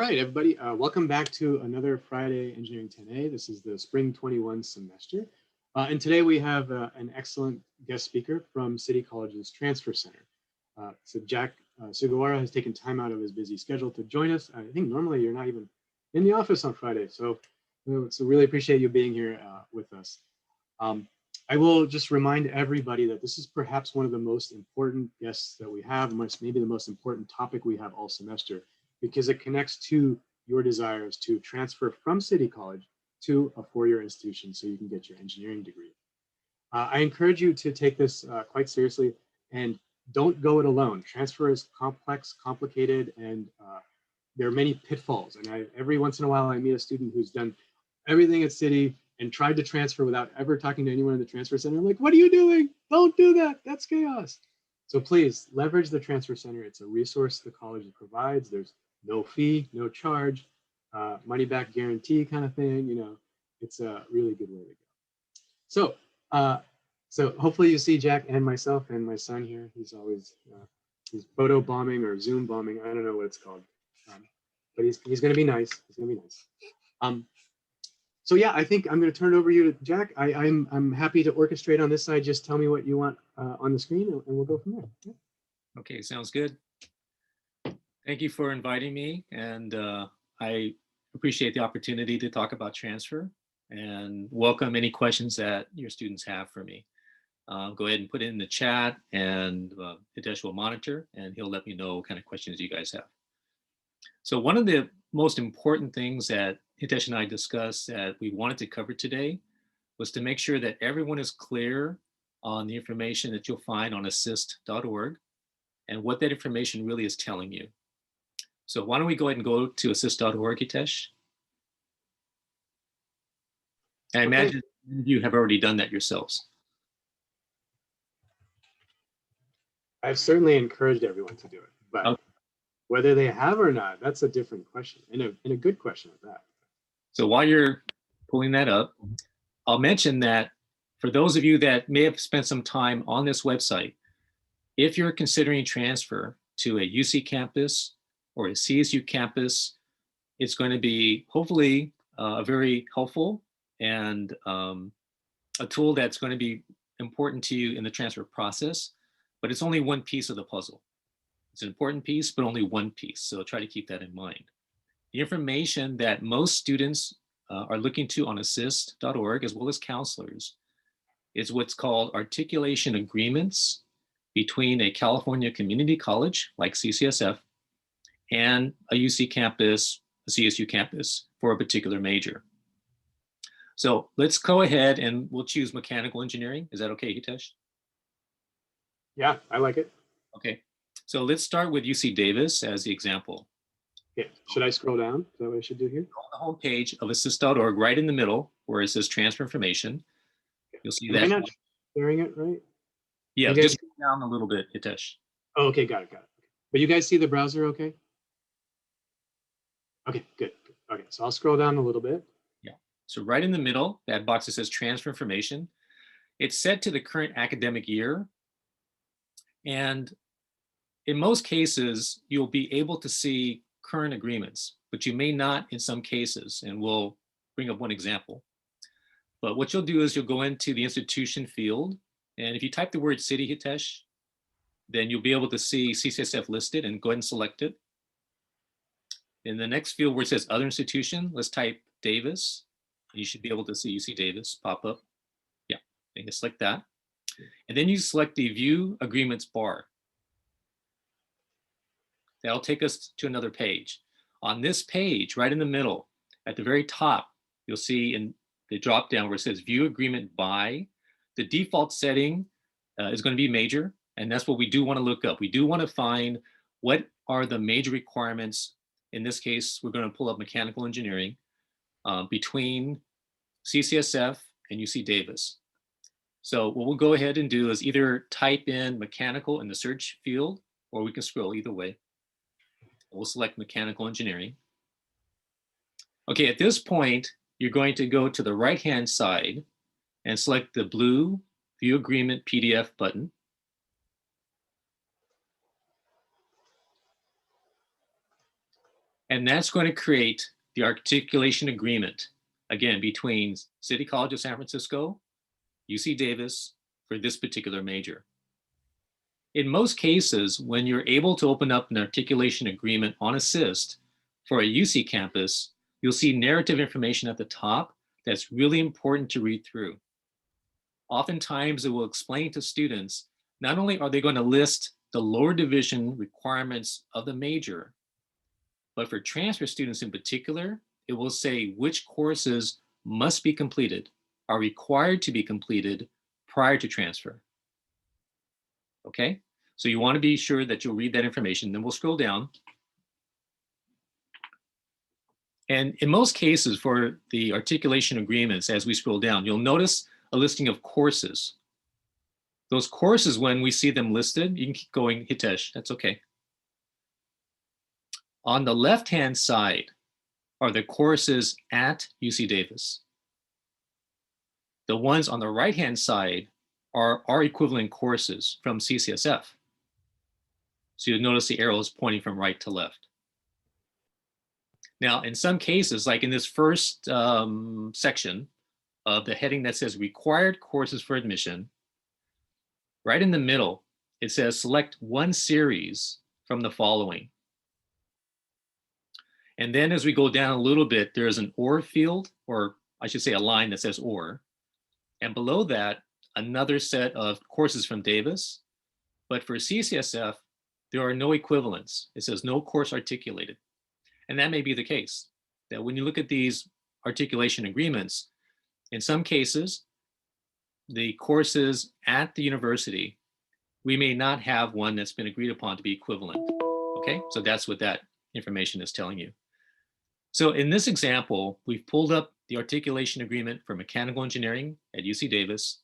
All right, everybody, welcome back to another Friday Engineering 10A. This is the Spring 21 semester. And today we have an excellent guest speaker from City College's Transfer Center. So Jack Sugawara has taken time out of his busy schedule to join us. I think normally you're not even in the office on Friday, so really appreciate you being here with us. I will just remind everybody that this is perhaps one of the most important guests that we have, maybe the most important topic we have all semester, because it connects to your desires to transfer from City College to a four-year institution so you can get your engineering degree. I encourage you to take this quite seriously and don't go it alone. Transfer is complex, complicated, and there are many pitfalls. And every once in a while I meet a student who's done everything at City and tried to transfer without ever talking to anyone in the transfer center. I'm like, what are you doing? Don't do that. That's chaos. So please leverage the transfer center. It's a resource the college provides. There's no fee, no charge, money back guarantee kind of thing. You know, it's a really good way to go. So hopefully you see Jack and myself and my son here. He's always he's photo bombing or Zoom bombing. I don't know what it's called, but he's going to be nice. He's going to be nice. So yeah, I think I'm going to turn it over to you, Jack. I'm happy to orchestrate on this side. Just tell me what you want on the screen, and we'll go from there. Yeah. Okay, sounds good. Thank you for inviting me, and I appreciate the opportunity to talk about transfer and welcome any questions that your students have for me. Go ahead and put it in the chat, and Hitesh will monitor, and he'll let me know what kind of questions you guys have. So one of the most important things that Hitesh and I discussed that we wanted to cover today was to make sure that everyone is clear on the information that you'll find on assist.org and what that information really is telling you. So why don't we go ahead and go to assist.org, Hitesh? I imagine you have already done that yourselves. I've certainly encouraged everyone to do it, but whether they have or not, that's a different question, and a good question at that. So while you're pulling that up, I'll mention that for those of you that may have spent some time on this website, if you're considering transfer to a UC campus or a CSU campus, it's going to be hopefully very helpful and a tool that's going to be important to you in the transfer process, but it's only one piece of the puzzle. It's an important piece, but only one piece. So try to keep that in mind. The information that most students are looking to on assist.org, as well as counselors, is what's called articulation agreements between a California community college like CCSF and a UC campus, a CSU campus for a particular major. So let's go ahead and we'll choose mechanical engineering. Is that okay, Hitesh? Yeah, I like it. Okay, so let's start with UC Davis as the example. Yeah. Should I scroll down? Is that what I should do here? On the home page of assist.org, right in the middle, where it says transfer information, you'll see that. Am I not sharing it right? Yeah, just go down a little bit, Hitesh. Oh, okay, got it. But you guys see the browser okay? Okay, good. Okay, so I'll scroll down a little bit. Yeah, so right in the middle, that box that says transfer information, it's set to the current academic year. And in most cases, you'll be able to see current agreements, but you may not in some cases, and we'll bring up one example. But what you'll do is you'll go into the institution field, and if you type the word city, Hitesh, then you'll be able to see CCSF listed and go ahead and select it. In the next field where it says other institution, let's type Davis. You should be able to see UC Davis pop up. Yeah, you can select that. And then you select the view agreements bar. That'll take us to another page. On this page, right in the middle, at the very top, you'll see in the drop down where it says view agreement by, the default setting is going to be major, and that's what we do want to look up. We do want to find what are the major requirements. In this case, we're going to pull up mechanical engineering between CCSF and UC Davis. So what we'll go ahead and do is either type in mechanical in the search field, or we can scroll either way. We'll select mechanical engineering. Okay, at this point, you're going to go to the right-hand side and select the blue View Agreement PDF button. And that's going to create the articulation agreement, again, between City College of San Francisco, UC Davis, for this particular major. In most cases, when you're able to open up an articulation agreement on assist for a UC campus, you'll see narrative information at the top that's really important to read through. Oftentimes, it will explain to students, not only are they going to list the lower division requirements of the major, but for transfer students in particular, it will say which courses must be completed, are required to be completed prior to transfer. Okay, so you want to be sure that you'll read that information. Then we'll scroll down. And in most cases for the articulation agreements, as we scroll down, you'll notice a listing of courses. Those courses, when we see them listed, you can keep going, Hitesh, that's okay. On the left-hand side are the courses at UC Davis. The ones on the right-hand side are our equivalent courses from CCSF. So you'll notice the arrows pointing from right to left. Now, in some cases, like in this first section of the heading that says required courses for admission, right in the middle, it says select one series from the following. And then as we go down a little bit, there's an or field, or I should say a line that says or. And below that, another set of courses from Davis. But for CCSF, there are no equivalents. It says no course articulated. And that may be the case, that when you look at these articulation agreements, in some cases, the courses at the university, we may not have one that's been agreed upon to be equivalent. Okay, so that's what that information is telling you. So in this example, we've pulled up the articulation agreement for mechanical engineering at UC Davis.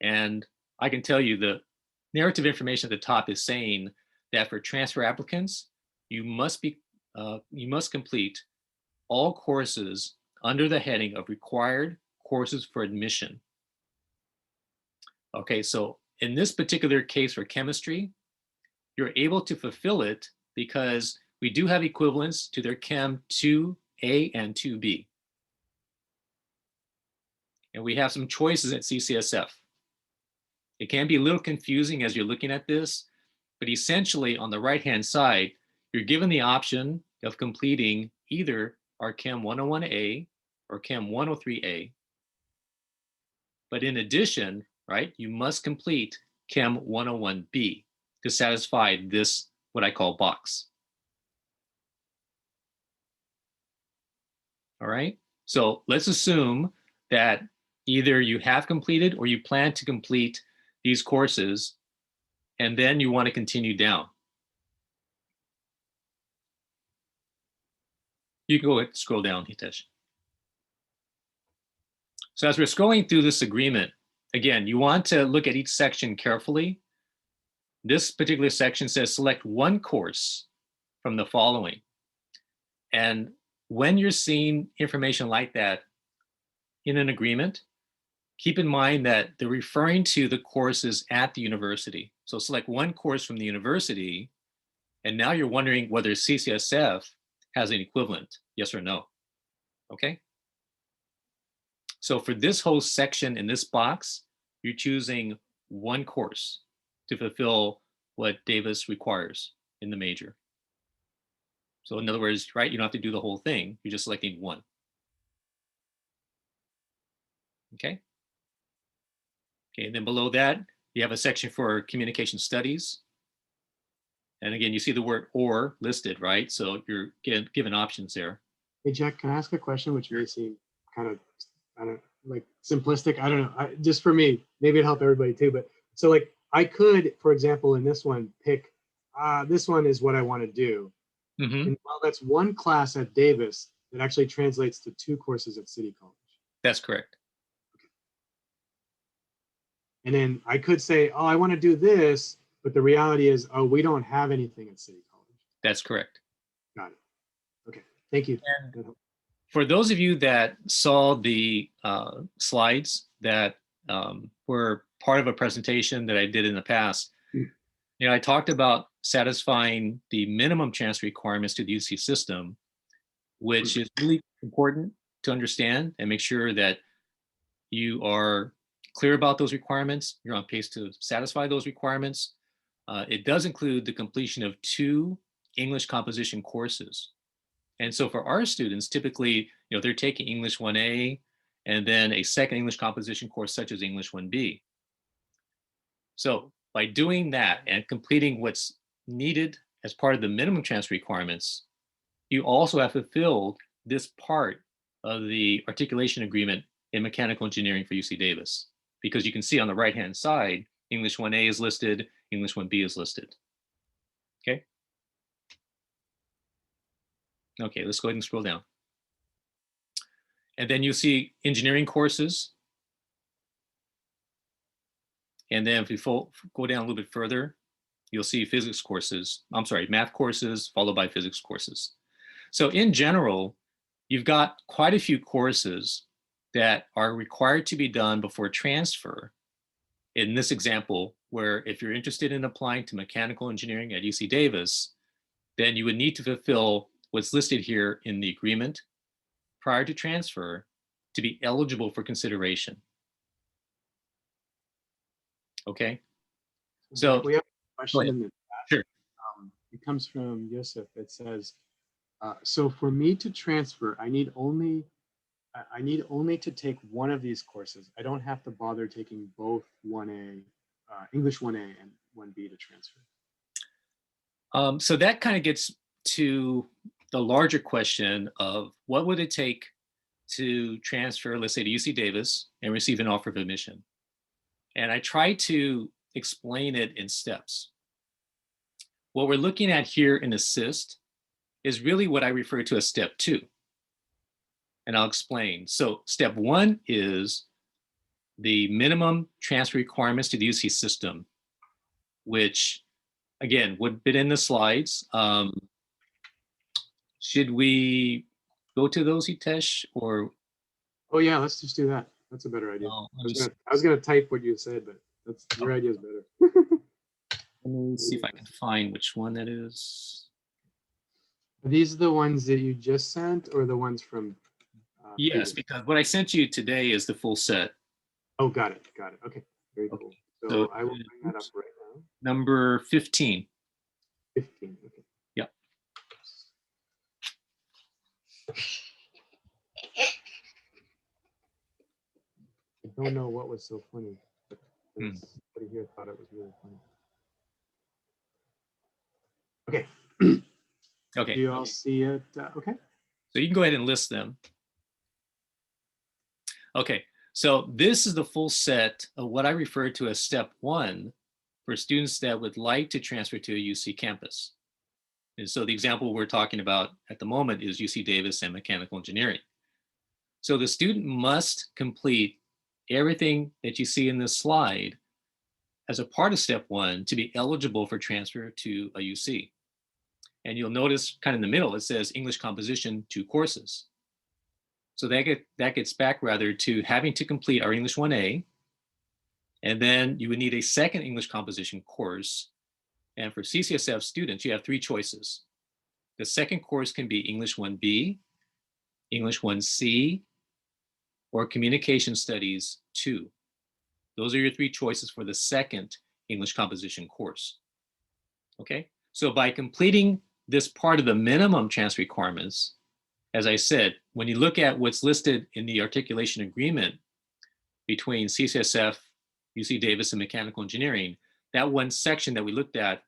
And I can tell you the narrative information at the top is saying that for transfer applicants, you must complete all courses under the heading of required courses for admission. Okay, so in this particular case for chemistry, you're able to fulfill it because we do have equivalents to their Chem 2A and 2B. And we have some choices at CCSF. It can be a little confusing as you're looking at this, but essentially on the right-hand side, you're given the option of completing either our Chem 101A or Chem 103A. But in addition, right, you must complete Chem 101B to satisfy this, what I call box. All right, so let's assume that either you have completed or you plan to complete these courses, and then you want to continue down. You can go ahead and scroll down, Hitesh. So as we're scrolling through this agreement, again, you want to look at each section carefully. This particular section says select one course from the following. And when you're seeing information like that in an agreement, keep in mind that they're referring to the courses at the university. So select one course from the university, and now you're wondering whether CCSF has an equivalent, yes or no, okay? So for this whole section in this box, you're choosing one course to fulfill what Davis requires in the major. So in other words, right, you don't have to do the whole thing, you're just selecting one. Okay. Okay, and then below that, you have a section for communication studies. And again, you see the word or listed, right? So you're given options there. Hey, Jack, can I ask a question which may seem kind of, I don't like simplistic? I don't know. Just for me, maybe it'll help everybody too. But so like I could, for example, in this one, pick, this one is what I want to do. And while that's one class at Davis, it actually translates to two courses at City College. That's correct. Okay. And then I could say, oh, I want to do this, but the reality is, oh, we don't have anything at City College. That's correct. Got it. Okay, thank you. And for those of you that saw the slides that were part of a presentation that I did in the past, you know, I talked about satisfying the minimum transfer requirements to the UC system, which is really important to understand and make sure that you are clear about those requirements. You're on pace to satisfy those requirements. It does include the completion of 2 English composition courses. And so for our students, typically, they're taking English 1A and then a second English composition course such as English 1B. So by doing that and completing what's needed as part of the minimum transfer requirements, you also have fulfilled this part of the articulation agreement in mechanical engineering for UC Davis, because you can see on the right-hand side, English 1A is listed, English 1B is listed. Okay. Okay, let's go ahead and scroll down. And then you see engineering courses. And then if you go down a little bit further, you'll see physics courses. I'm sorry, math courses followed by physics courses. So in general, you've got quite a few courses that are required to be done before transfer. In this example, where if you're interested in applying to mechanical engineering at UC Davis, then you would need to fulfill what's listed here in the agreement prior to transfer to be eligible for consideration. Okay, so we have a question in the chat. Sure. It comes from Yosef. It says, so for me to transfer, I need only to take one of these courses. I don't have to bother taking both 1A, English 1A and 1B to transfer. So that kind of gets to the larger question of what would it take to transfer, let's say, to UC Davis and receive an offer of admission. And I try to explain it in steps. What we're looking at here in assist is really what I refer to as step 2. And I'll explain. So step 1 is the minimum transfer requirements to the UC system, which again would fit in the slides. Should we go to those, Hitesh, or? Oh yeah, let's just do that. That's a better idea. I was gonna type what you said, but your idea is better. Let me see if I can find which one that is. Are these the ones that you just sent, or the ones from? Yes, because what I sent you today is the full set. Oh, got it. Okay, very cool. So I will bring that up right now. Number 15. 15. Okay. Yeah. I don't know what was so funny, but somebody here thought it was really funny. Okay. Okay. Do you all see it? Okay. So you can go ahead and list them. Okay. So this is the full set of what I refer to as step 1 for students that would like to transfer to a UC campus. And so the example we're talking about at the moment is UC Davis and mechanical engineering. So the student must complete everything that you see in this slide as a part of step 1 to be eligible for transfer to a UC. And you'll notice kind of in the middle, it says English composition 2 courses. So that gets back rather to having to complete our English 1A, and then you would need a second English composition course. And for CCSF students, you have 3 choices. The second course can be English 1B, English 1C, or Communication Studies 2. Those are your 3 choices for the second English composition course. Okay, so by completing this part of the minimum transfer requirements, as I said, when you look at what's listed in the articulation agreement between CCSF, UC Davis, and mechanical engineering, that one section that we looked at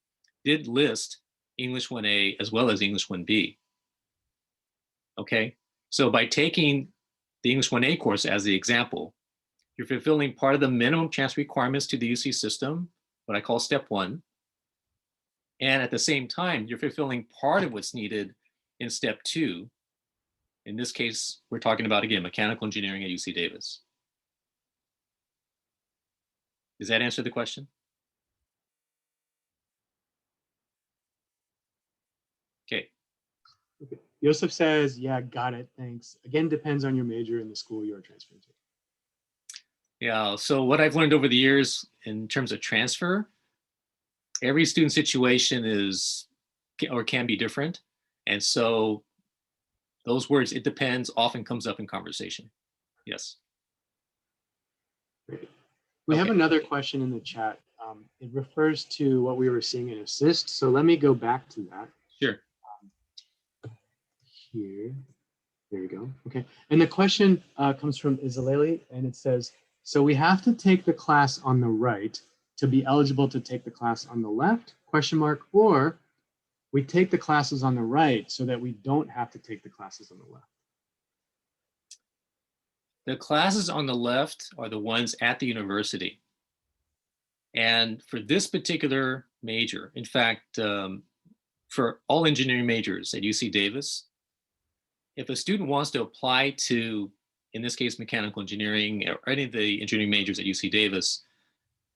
did list English 1A as well as English 1B. Okay, so by taking the English 1A course as the example, you're fulfilling part of the minimum transfer requirements to the UC system, what I call step 1. And at the same time, you're fulfilling part of what's needed in step 2. In this case, we're talking about, again, mechanical engineering at UC Davis. Does that answer the question? Okay. Yosef says, yeah, got it, thanks. Again, depends on your major and the school you're transferring to. Yeah, so what I've learned over the years in terms of transfer, every student situation is or can be different. And so those words, it depends, often comes up in conversation. Yes. Great. We have another question in the chat. It refers to what we were seeing in assist. So let me go back to that. Sure. Here. There we go. Okay. And the question comes from Isaleli, and it says, so we have to take the class on the right to be eligible to take the class on the left, question mark, or we take the classes on the right so that we don't have to take the classes on the left. The classes on the left are the ones at the university. And for this particular major, in fact, for all engineering majors at UC Davis, if a student wants to apply to, in this case, mechanical engineering or any of the engineering majors at UC Davis,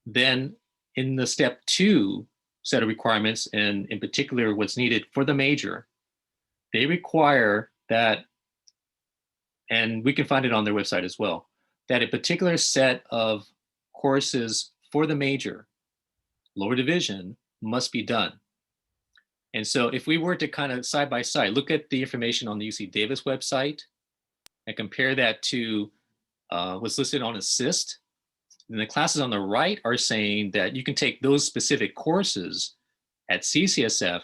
then in the step 2 set of requirements, and in particular what's needed for the major, they require that, and we can find it on their website as well, that a particular set of courses for the major, lower division, must be done. And so if we were to kind of side by side, look at the information on the UC Davis website and compare that to what's listed on assist, then the classes on the right are saying that you can take those specific courses at CCSF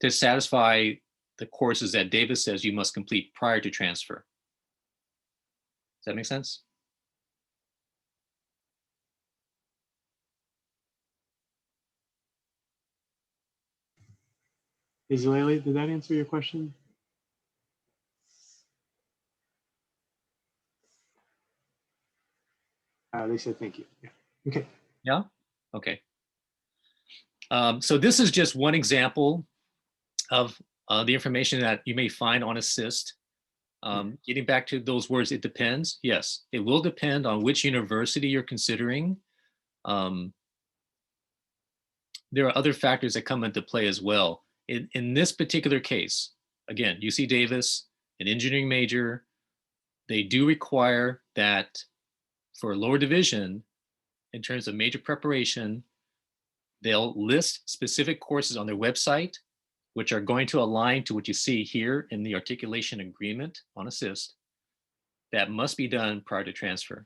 to satisfy the courses that Davis says you must complete prior to transfer. Does that make sense? Isaleli, did that answer your question? They said thank you. Yeah. Okay. Yeah. Okay. So this is just one example of the information that you may find on assist. Getting back to those words, it depends. Yes, it will depend on which university you're considering. There are other factors that come into play as well. In this particular case, again, UC Davis, an engineering major, they do require that for lower division, in terms of major preparation, they'll list specific courses on their website, which are going to align to what you see here in the articulation agreement on assist, that must be done prior to transfer.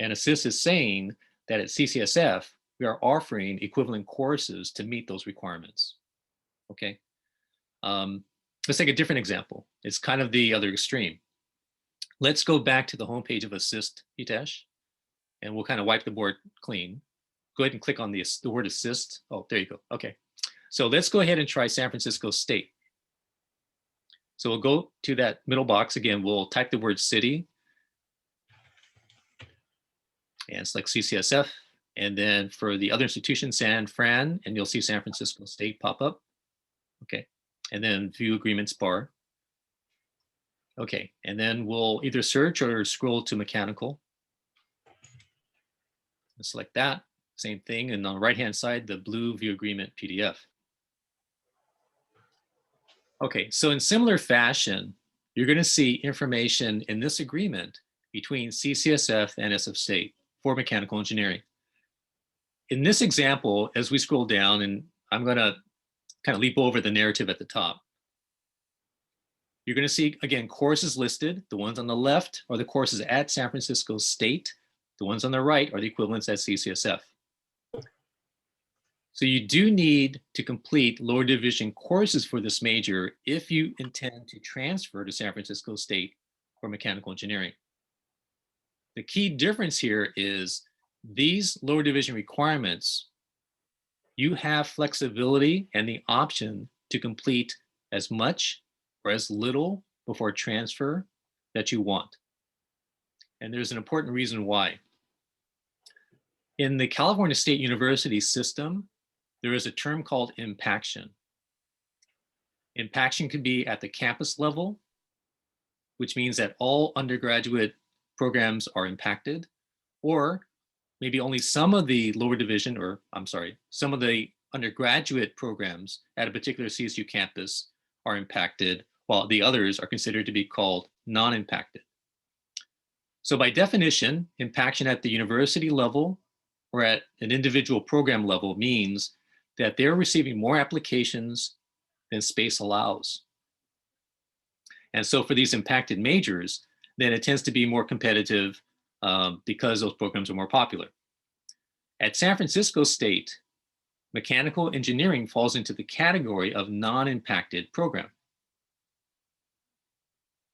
And assist is saying that at CCSF, we are offering equivalent courses to meet those requirements. Okay. Let's take a different example. It's kind of the other extreme. Let's go back to the homepage of assist, Hitesh, and we'll kind of wipe the board clean. Go ahead and click on the word assist. Oh, there you go. Okay. So let's go ahead and try San Francisco State. So we'll go to that middle box again. We'll type the word city and select CCSF. And then for the other institution, San Fran, and you'll see San Francisco State pop up. Okay. And then view agreements bar. Okay. And then we'll either search or scroll to mechanical. Select that. Same thing. And on the right-hand side, the blue view agreement PDF. Okay, so in similar fashion, you're going to see information in this agreement between CCSF and SF State for mechanical engineering. In this example, as we scroll down, and I'm going to kind of leap over the narrative at the top, you're going to see, again, courses listed. The ones on the left are the courses at San Francisco State. The ones on the right are the equivalents at CCSF. So you do need to complete lower division courses for this major if you intend to transfer to San Francisco State for mechanical engineering. The key difference here is these lower division requirements, you have flexibility and the option to complete as much or as little before transfer that you want. And there's an important reason why. In the California State University system, there is a term called impaction. Impaction can be at the campus level, which means that all undergraduate programs are impacted, or maybe only some of the lower division, or I'm sorry, some of the undergraduate programs at a particular CSU campus are impacted, while the others are considered to be called non-impacted. So by definition, impaction at the university level or at an individual program level means that they're receiving more applications than space allows. And so for these impacted majors, then it tends to be more competitive because those programs are more popular. At San Francisco State, mechanical engineering falls into the category of non-impacted program.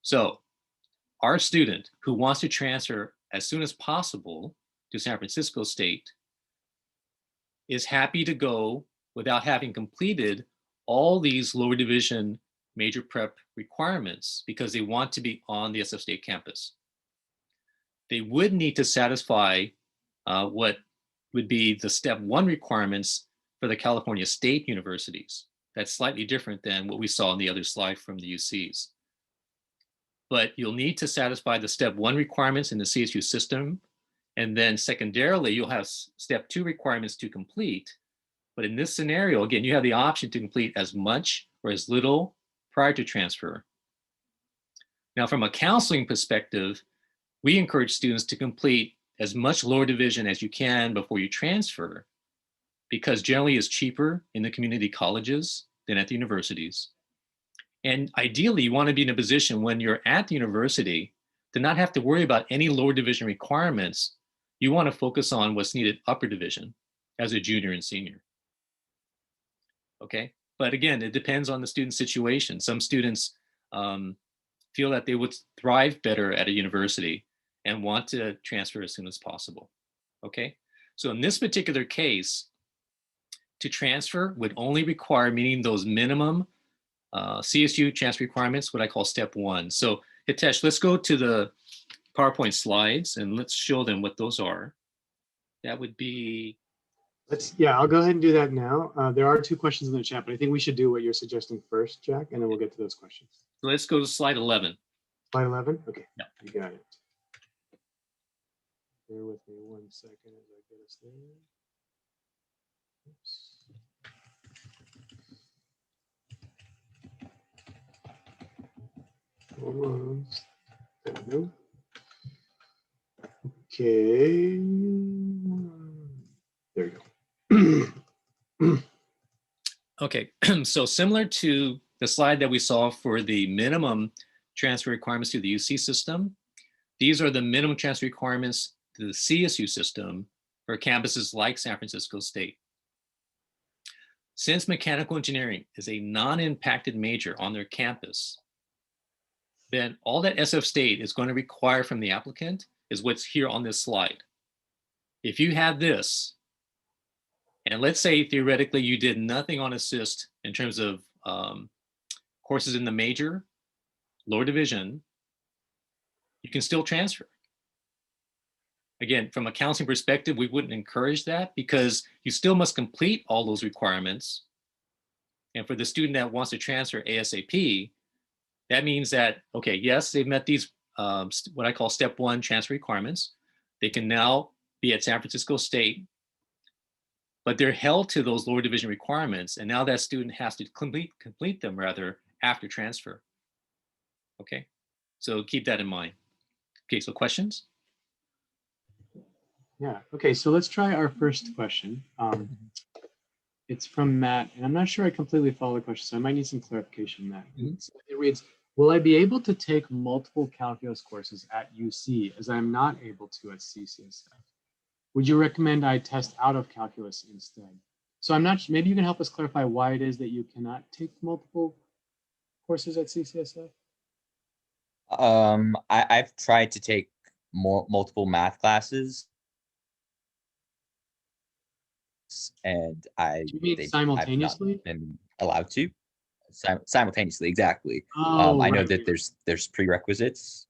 So our student who wants to transfer as soon as possible to San Francisco State is happy to go without having completed all these lower division major prep requirements because they want to be on the SF State campus. They would need to satisfy what would be the step 1 requirements for the California State universities. That's slightly different than what we saw in the other slide from the UCs. But you'll need to satisfy the step 1 requirements in the CSU system. And then secondarily, you'll have step 2 requirements to complete. But in this scenario, again, you have the option to complete as much or as little prior to transfer. Now, from a counseling perspective, we encourage students to complete as much lower division as you can before you transfer, because generally it's cheaper in the community colleges than at the universities. And ideally, you want to be in a position when you're at the university to not have to worry about any lower division requirements. You want to focus on what's needed upper division as a junior and senior. Okay, but again, it depends on the student situation. Some students feel that they would thrive better at a university and want to transfer as soon as possible. Okay, so in this particular case, to transfer would only require meeting those minimum CSU transfer requirements, what I call step 1. So Hitesh, let's go to the PowerPoint slides and let's show them what those are. That would be. Yeah, I'll go ahead and do that now. There are 2 questions in the chat, but I think we should do what you're suggesting first, Jack, and then we'll get to those questions. So let's go to slide 11. Slide 11? Okay, yeah. You got it. Bear with me 1 second as I get us there. Oops. Almost. There we go. Okay. There we go. Okay, so similar to the slide that we saw for the minimum transfer requirements to the UC system, these are the minimum transfer requirements to the CSU system for campuses like San Francisco State. Since mechanical engineering is a non-impacted major on their campus, then all that SF State is going to require from the applicant is what's here on this slide. If you have this, and let's say theoretically you did nothing on assist in terms of courses in the major, lower division, you can still transfer. Again, from a counseling perspective, we wouldn't encourage that because you still must complete all those requirements. And for the student that wants to transfer ASAP, that means that, okay, yes, they've met these, what I call step 1 transfer requirements. They can now be at San Francisco State, but they're held to those lower division requirements. And now that student has to complete them rather after transfer. Okay, so keep that in mind. Okay, so questions? Yeah, okay, so let's try our first question. It's from Matt, and I'm not sure I completely follow the question, so I might need some clarification, Matt. It reads, will I be able to take multiple calculus courses at UC as I'm not able to at CCSF? Would you recommend I test out of calculus instead? So I'm not, maybe you can help us clarify why it is that you cannot take multiple courses at CCSF? I've tried to take multiple math classes, and You mean simultaneously? I've not been allowed to simultaneously. Exactly. Oh, I know right. that there's prerequisites.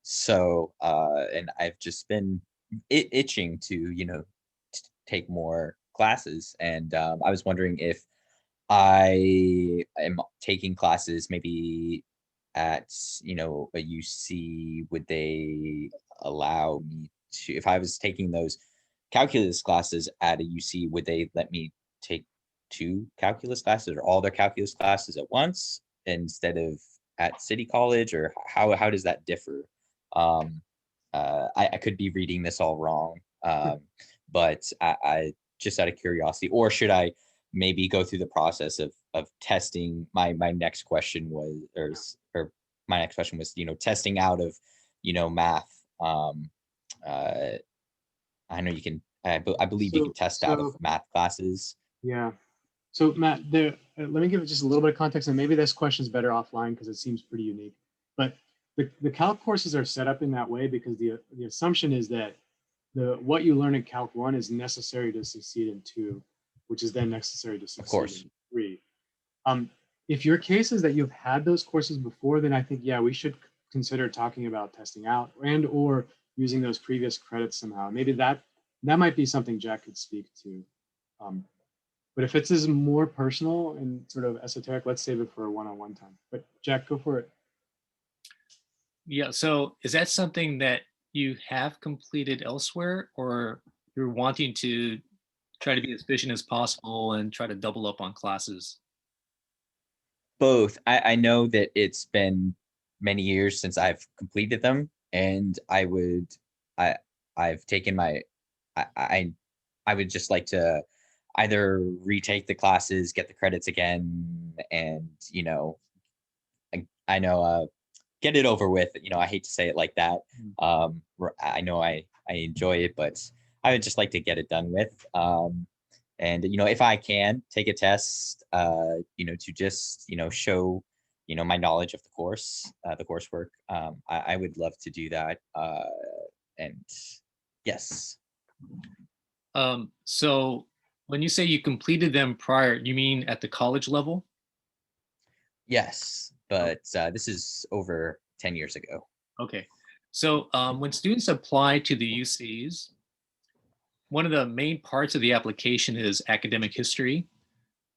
So and I've just been itching to take more classes, and I was wondering if I am taking classes maybe at a UC, would they allow me to, if I was taking those calculus classes at a UC, would they let me take 2 calculus classes or all their calculus classes at once instead of at City College, or how does that differ? I could be reading this all wrong, but I just out of curiosity, or should I maybe go through the process of testing. My next question was, or my next question was, testing out of, math. Uh, I know you can. I believe you can So, test out of so math classes. yeah. So Matt, let me give it just a little bit of context, and maybe this question is better offline because it seems pretty unique. But the calc courses are set up in that way because the assumption is that what you learn in Calc 1 is necessary to succeed in 2, which is then necessary to Of succeed course. in 3. If your case is that you've had those courses before, then I think, yeah, we should consider talking about testing out and or using those previous credits somehow. Maybe that might be something Jack could speak to. Um, but if it's is more personal and sort of esoteric, let's save it for a one-on-one time. But Jack, go for it. Yeah, so is that something that you have completed elsewhere, or you're wanting to try to be as efficient as possible and try to double up on classes? Both. I know that it's been many years since I've completed them, and I I've taken my I would just like to either retake the classes, get the credits again, and I know get it over with. I hate to say it like that. Mm. I know I enjoy it, but I would just like to get it done with. And if I can take a test, to just show my knowledge of the coursework, I would love to do that. And yes. So when you say you completed them prior, you mean at the college level? Yes, Oh, but this is over 10 years ago. okay. So when students apply to the UCs, one of the main parts of the application is academic history.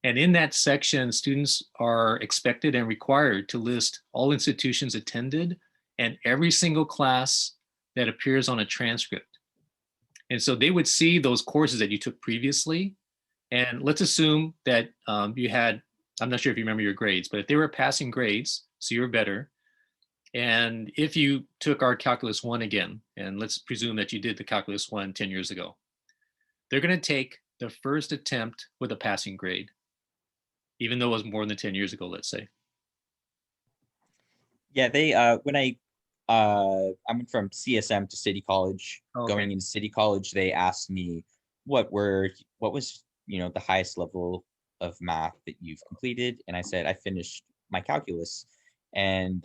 And in that section, students are expected and required to list all institutions attended and every single class that appears on a transcript. And so they would see those courses that you took previously. And let's assume that you had, I'm not sure if you remember your grades, but if they were passing grades, so you're better. And if you took our Calculus 1 again, and let's presume that you did the Calculus 1 10 years ago, they're going to take the first attempt with a passing grade, even though it was more than 10 years ago, let's say. Yeah, they when I went from CSM to City College. Okay. Going into City College, they asked me what was the highest level of math that you've completed, and I said I finished my calculus, and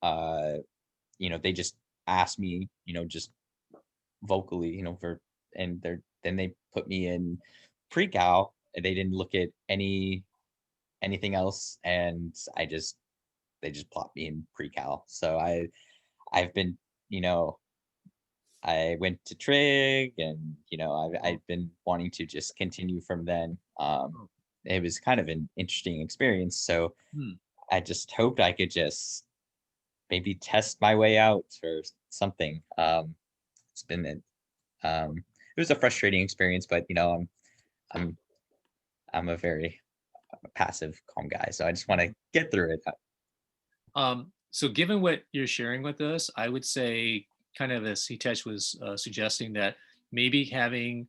uh they just asked me just vocally for and then they put me in pre-cal, and they didn't look at anything else, and they just plopped me in pre-cal. So I've been, you know, I went to trig, and I've been wanting to just continue from then. Oh. It was kind of an interesting experience, so Hmm. I just hoped I could just maybe test my way out or something. It's been it was a frustrating experience, but I'm I'm a very passive, calm guy, so I just want to get through it. So given what you're sharing with us, I would say, kind of as Hitesh was suggesting, that maybe having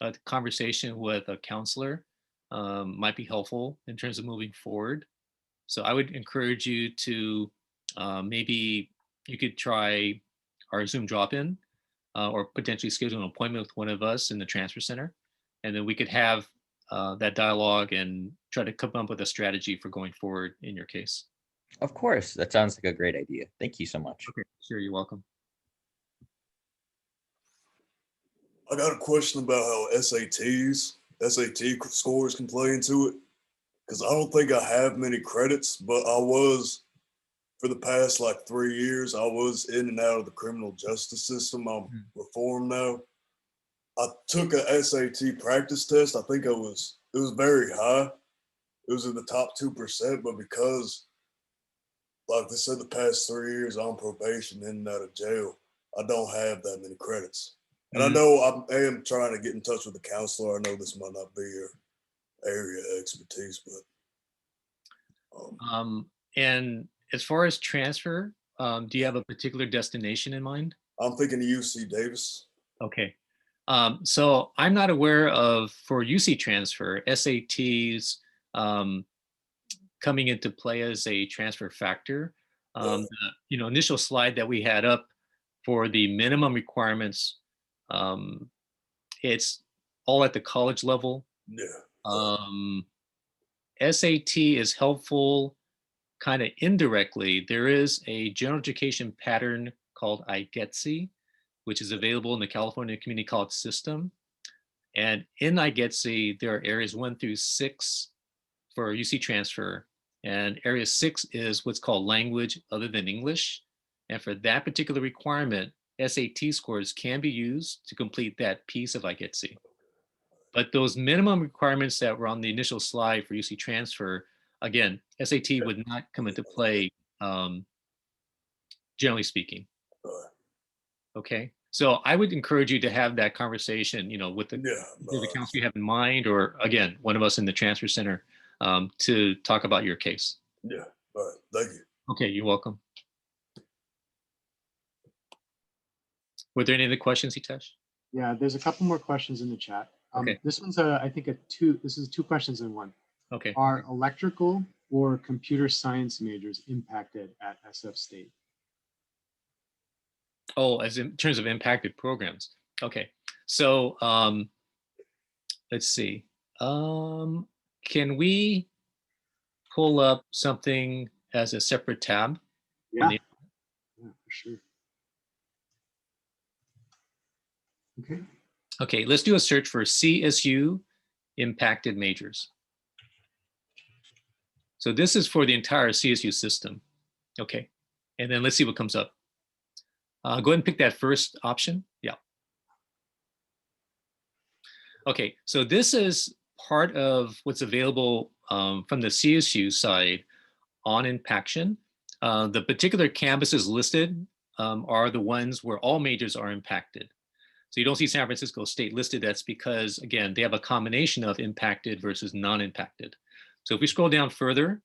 a conversation with a counselor might be helpful in terms of moving forward. So I would encourage you to maybe you could try our Zoom drop-in or potentially schedule an appointment with one of us in the transfer center, and then we could have that dialogue and try to come up with a strategy for going forward in your case. Of course, that sounds like a great idea. Thank you so much. Okay, sure, you're welcome. I got a question about how SAT scores can play into it. Because I don't think I have many credits, but I was, for the past like 3 years, I was in and out of the criminal justice system. I'm reformed now. I took a SAT practice test. I think it was very high. It was in the top 2%, but because, like they said, the past 3 years on probation in and out of jail, I don't have that many credits. And I know I am trying to get in touch with the counselor. I know this might not be your area of expertise, but And as far as transfer, do you have a particular destination in mind? I'm thinking UC Davis. Okay. So I'm not aware of, for UC transfer, SATs coming into play as a transfer factor. Initial slide that we had up for the minimum requirements, it's all at the college level. Yeah. SAT is helpful kind of indirectly. There is a general education pattern called IGETC, which is available in the California Community College system. And in IGETC, there are areas 1 through 6 for UC transfer. And area 6 is what's called language other than English. And for that particular requirement, SAT scores can be used to complete that piece of IGETC. But those minimum requirements that were on the initial slide for UC transfer, again, SAT would not come into play, generally speaking. Okay, so I would encourage you to have that conversation, with the counsel you have in mind, or again, one of us in the transfer center, to talk about your case. Yeah. All right. Thank you. Okay, you're welcome. Were there any other questions, Hitesh? Yeah, there's a couple more questions in the chat. Okay. This one's this is 2 questions in one. Okay. Are electrical or computer science majors impacted at SF State? Oh, as in terms of impacted programs. Okay. So let's see. Can we pull up something as a separate tab? Yeah, yeah, for sure. Okay. Okay, let's do a search for CSU impacted majors. So this is for the entire CSU system. Okay, and then let's see what comes up. Go ahead and pick that first option. Yeah. Okay, so this is part of what's available from the CSU side on Impaction. The particular campuses listed are the ones where all majors are impacted. So you don't see San Francisco State listed. That's because, again, they have a combination of impacted versus non-impacted. So if we scroll down further,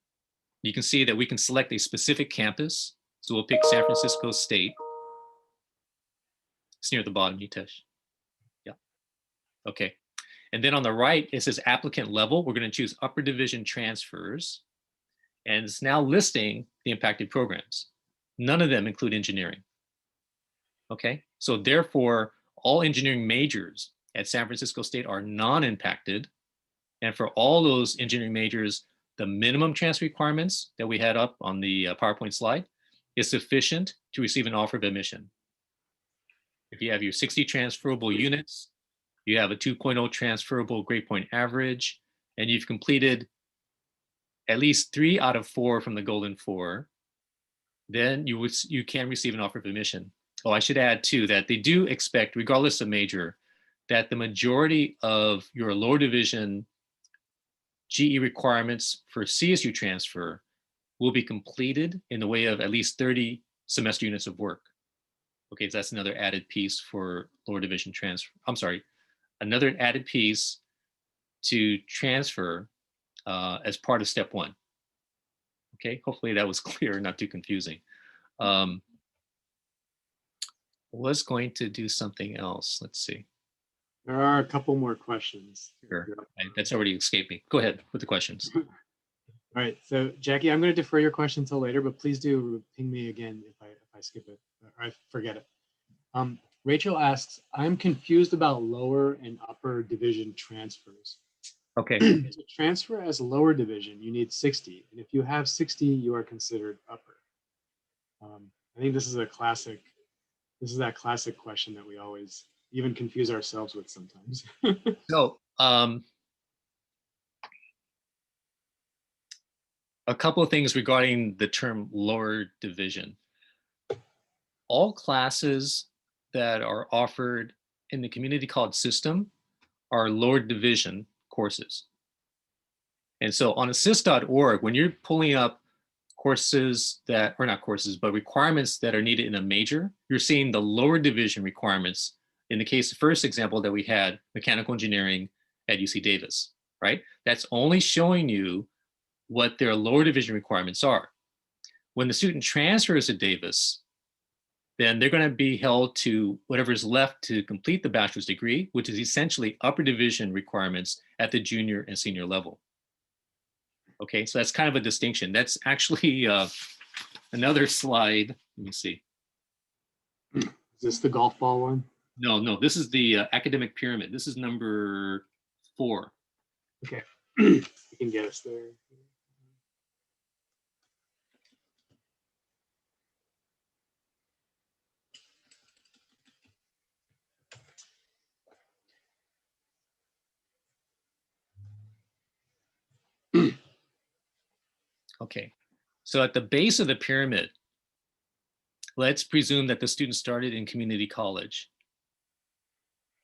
you can see that we can select a specific campus. So we'll pick San Francisco State. It's near the bottom, Hitesh. Yeah. Okay. And then on the right, it says applicant level. We're going to choose upper division transfers. And it's now listing the impacted programs. None of them include engineering. Okay. So therefore, all engineering majors at San Francisco State are non-impacted. And for all those engineering majors, the minimum transfer requirements that we had up on the PowerPoint slide is sufficient to receive an offer of admission. If you have your 60 transferable units, you have a 2.0 transferable grade point average, and you've completed at least 3 out of 4 from the Golden 4, then you can receive an offer of admission. Oh, I should add too that they do expect, regardless of major, that the majority of your lower division GE requirements for CSU transfer will be completed in the way of at least 30 semester units of work. Okay, so that's another added piece for lower division transfer. I'm sorry, another added piece to transfer as part of step 1. Okay, hopefully that was clear, not too confusing. Was going to do something else. Let's see. There are a couple more questions. Sure. That's already escaped me. Go ahead with the questions. All right. So Jackie, I'm going to defer your question until later, but please do ping me again if I skip it or I forget it. Rachel asks, I'm confused about lower and upper division transfers. Okay. To transfer as lower division, you need 60. And if you have 60, you are considered upper. I think this is a classic. This is that classic question that we always even confuse ourselves with sometimes. So a couple of things regarding the term lower division. All classes that are offered in the community college system are lower division courses. And so on assist.org, when you're pulling up courses that, or not courses, but requirements that are needed in a major, you're seeing the lower division requirements. In the case, the first example that we had, mechanical engineering at UC Davis, right? That's only showing you what their lower division requirements are. When the student transfers to Davis, then they're going to be held to whatever is left to complete the bachelor's degree, which is essentially upper division requirements at the junior and senior level. Okay, so that's kind of a distinction. That's actually another slide. Let me see. Is this the golf ball one? No, this is the academic pyramid. This is number 4. Okay, you can get us there. Okay, so at the base of the pyramid, let's presume that the student started in community college.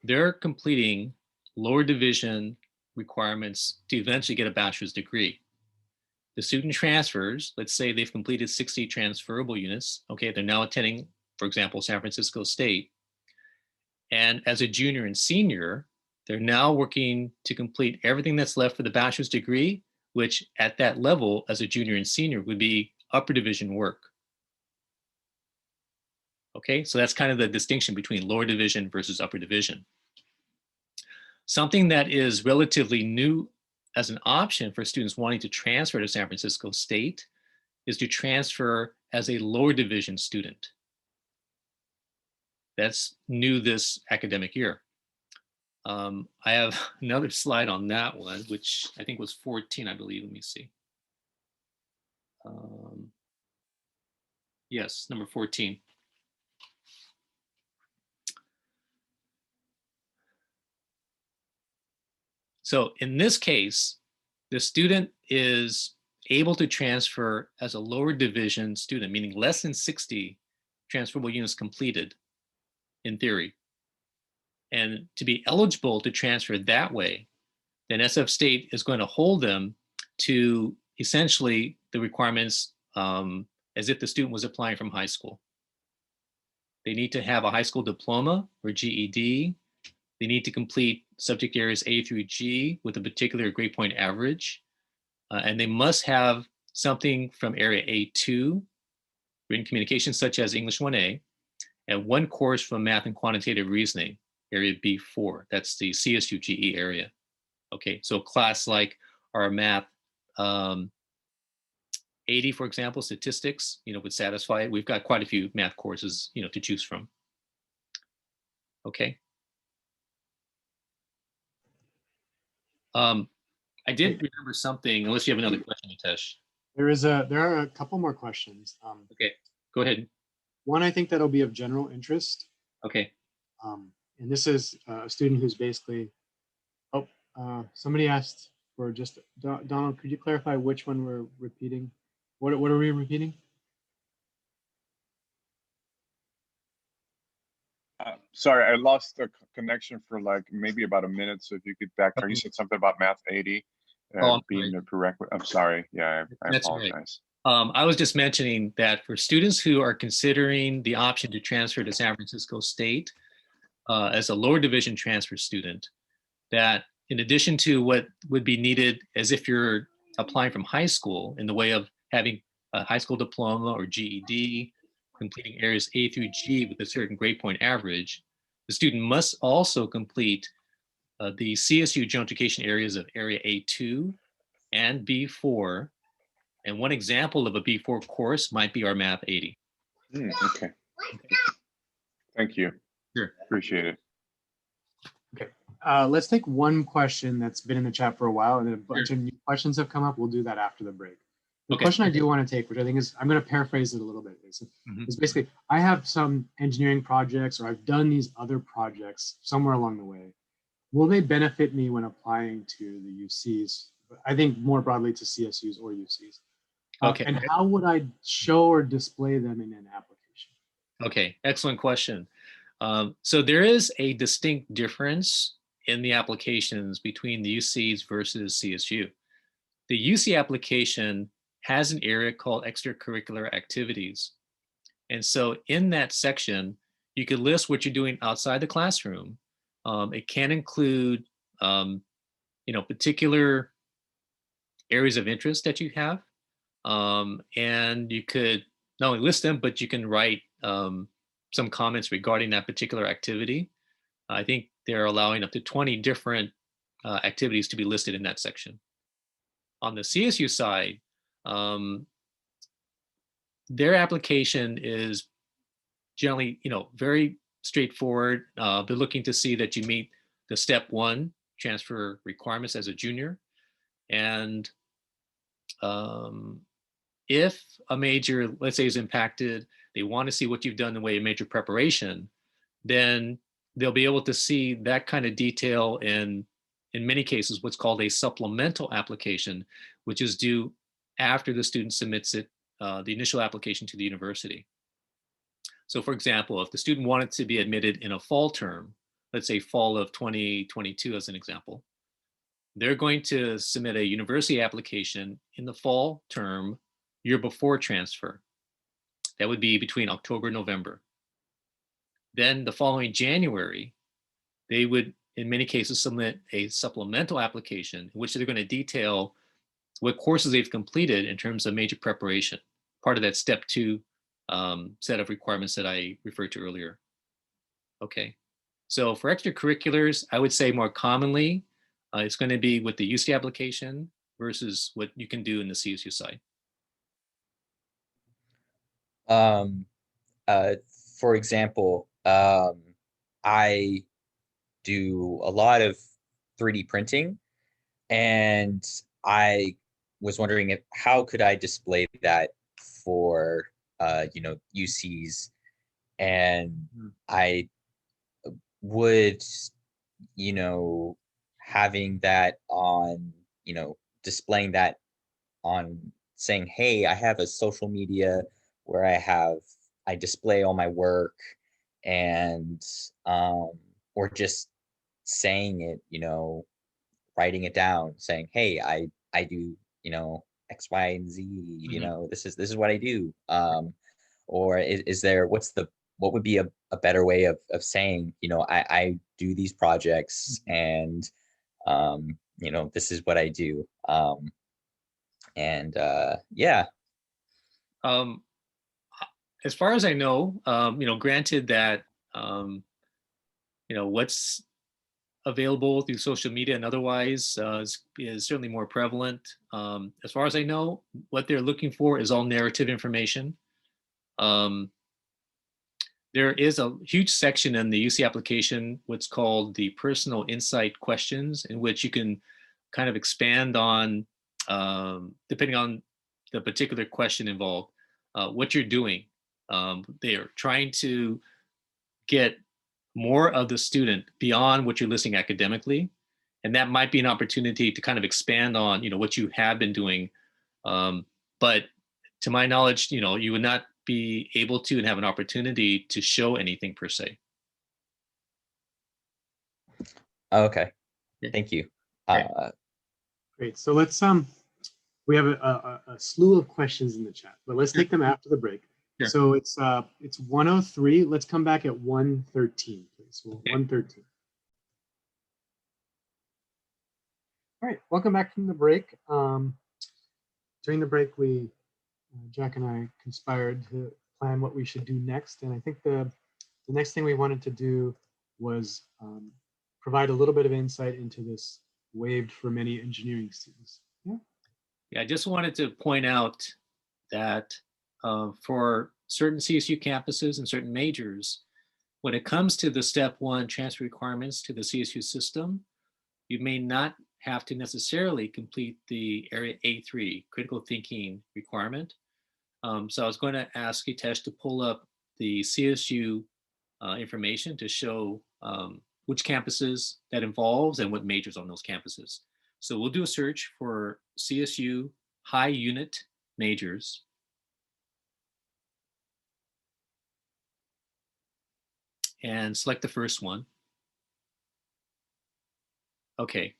They're completing lower division requirements to eventually get a bachelor's degree. The student transfers, let's say they've completed 60 transferable units. Okay, they're now attending, for example, San Francisco State. And as a junior and senior, they're now working to complete everything that's left for the bachelor's degree, which at that level as a junior and senior would be upper division work. Okay, so that's kind of the distinction between lower division versus upper division. Something that is relatively new as an option for students wanting to transfer to San Francisco State is to transfer as a lower division student. That's new this academic year. I have another slide on that one, which I think was 14, I believe. Let me see. Yes, number 14. So in this case, the student is able to transfer as a lower division student, meaning less than 60 transferable units completed in theory. And to be eligible to transfer that way, then SF State is going to hold them to essentially the requirements as if the student was applying from high school. They need to have a high school diploma or GED. They need to complete subject areas A through G with a particular grade point average. And they must have something from area A2, written communication such as English 1A, and one course from math and quantitative reasoning, area B4. That's the CSU GE area. Okay, so class like our math 80, for example, statistics, would satisfy it. We've got quite a few math courses, to choose from. Okay. I did remember something, unless you have another question, Nitesh. There are a couple more questions. Okay, go ahead. One, I think that'll be of general interest. Okay. And this is a student who's basically, somebody asked for just, Donald, could you clarify which one we're repeating? What are we repeating? Sorry, I lost the connection for like maybe about a minute. So if you could backtrack, you said something about math 80 being the prerequisite. I'm sorry. Yeah, I apologize. Right. I was just mentioning that for students who are considering the option to transfer to San Francisco State as a lower division transfer student, that in addition to what would be needed as if you're applying from high school in the way of having a high school diploma or GED, completing areas A through G with a certain grade point average, the student must also complete the CSU general education areas of area A2 and B4. And one example of a B4 course might be our Math 80. Okay. Thank you. Sure. Appreciate it. Okay. Let's take one question that's been in the chat for a while, and then a bunch of new questions have come up. We'll do that after the break. The question I do want to take, which I think is, I'm going to paraphrase it a little bit, is basically, I have some engineering projects, or I've done these other projects somewhere along the way. Will they benefit me when applying to the UCs? I think more broadly to CSUs or UCs. Okay. And how would I show or display them in an application? Okay, excellent question. So there is a distinct difference in the applications between the UCs versus CSU. The UC application has an area called extracurricular activities. And so in that section, you could list what you're doing outside the classroom. It can include, particular areas of interest that you have. And you could not only list them, but you can write some some comments regarding that particular activity. I think they're allowing up to 20 different activities to be listed in that section. On the CSU side, their application is generally, very straightforward. They're looking to see that you meet the step 1 transfer requirements as a junior. And if a major, let's say, is impacted, they want to see what you've done in the way of major preparation, then they'll be able to see that kind of detail in many cases, what's called a supplemental application, which is due after the student submits it, the initial application to the university. So for example, if the student wanted to be admitted in a fall term, let's say fall of 2022 as an example, they're going to submit a university application in the fall term, year before transfer. That would be between October and November. Then the following January, they would, in many cases, submit a supplemental application in which they're going to detail what courses they've completed in terms of major preparation, part of that step 2 set of requirements that I referred to earlier. Okay, so for extracurriculars, I would say more commonly, it's going to be with the UC application versus what you can do in the CSU side. For example, I do a lot of 3D printing, and I was wondering how could I display that for UCs, and I would having that on displaying that on saying, hey, I have a social media where I display all my work, and or just saying it, writing it down, saying, hey, I do X, Y, and Z, this is what I do. Or is there, what would be a better way of saying, I do these projects, and this is what I do. Yeah. As far as I know, granted that, what's available through social media and otherwise is certainly more prevalent. As far as I know, what they're looking for is all narrative information. There is a huge section in the UC application, what's called the personal insight questions, in which you can kind of expand on, depending on the particular question involved, what you're doing. They are trying to get more of the student beyond what you're listing academically. And that might be an opportunity to kind of expand on, what you have been doing. But to my knowledge, you would not be able to and have an opportunity to show anything per se. Okay. Thank you. Great. So let's we have a slew of questions in the chat, but let's take them after the break. Sure. So it's 1:03. Let's come back at 1:13, please. So 1:13. All right. Welcome back from the break. During the break, Jack and I conspired to plan what we should do next, and I think the next thing we wanted to do was provide a little bit of insight into this waived for many engineering students. Yeah, I just wanted to point out that for certain CSU campuses and certain majors, when it comes to the step 1 transfer requirements to the CSU system, you may not have to necessarily complete the Area A3 critical thinking requirement. So I was going to ask Hitesh to pull up the CSU information to show which campuses that involves and what majors on those campuses. So we'll do a search for CSU high unit majors. And select the first one. Okay,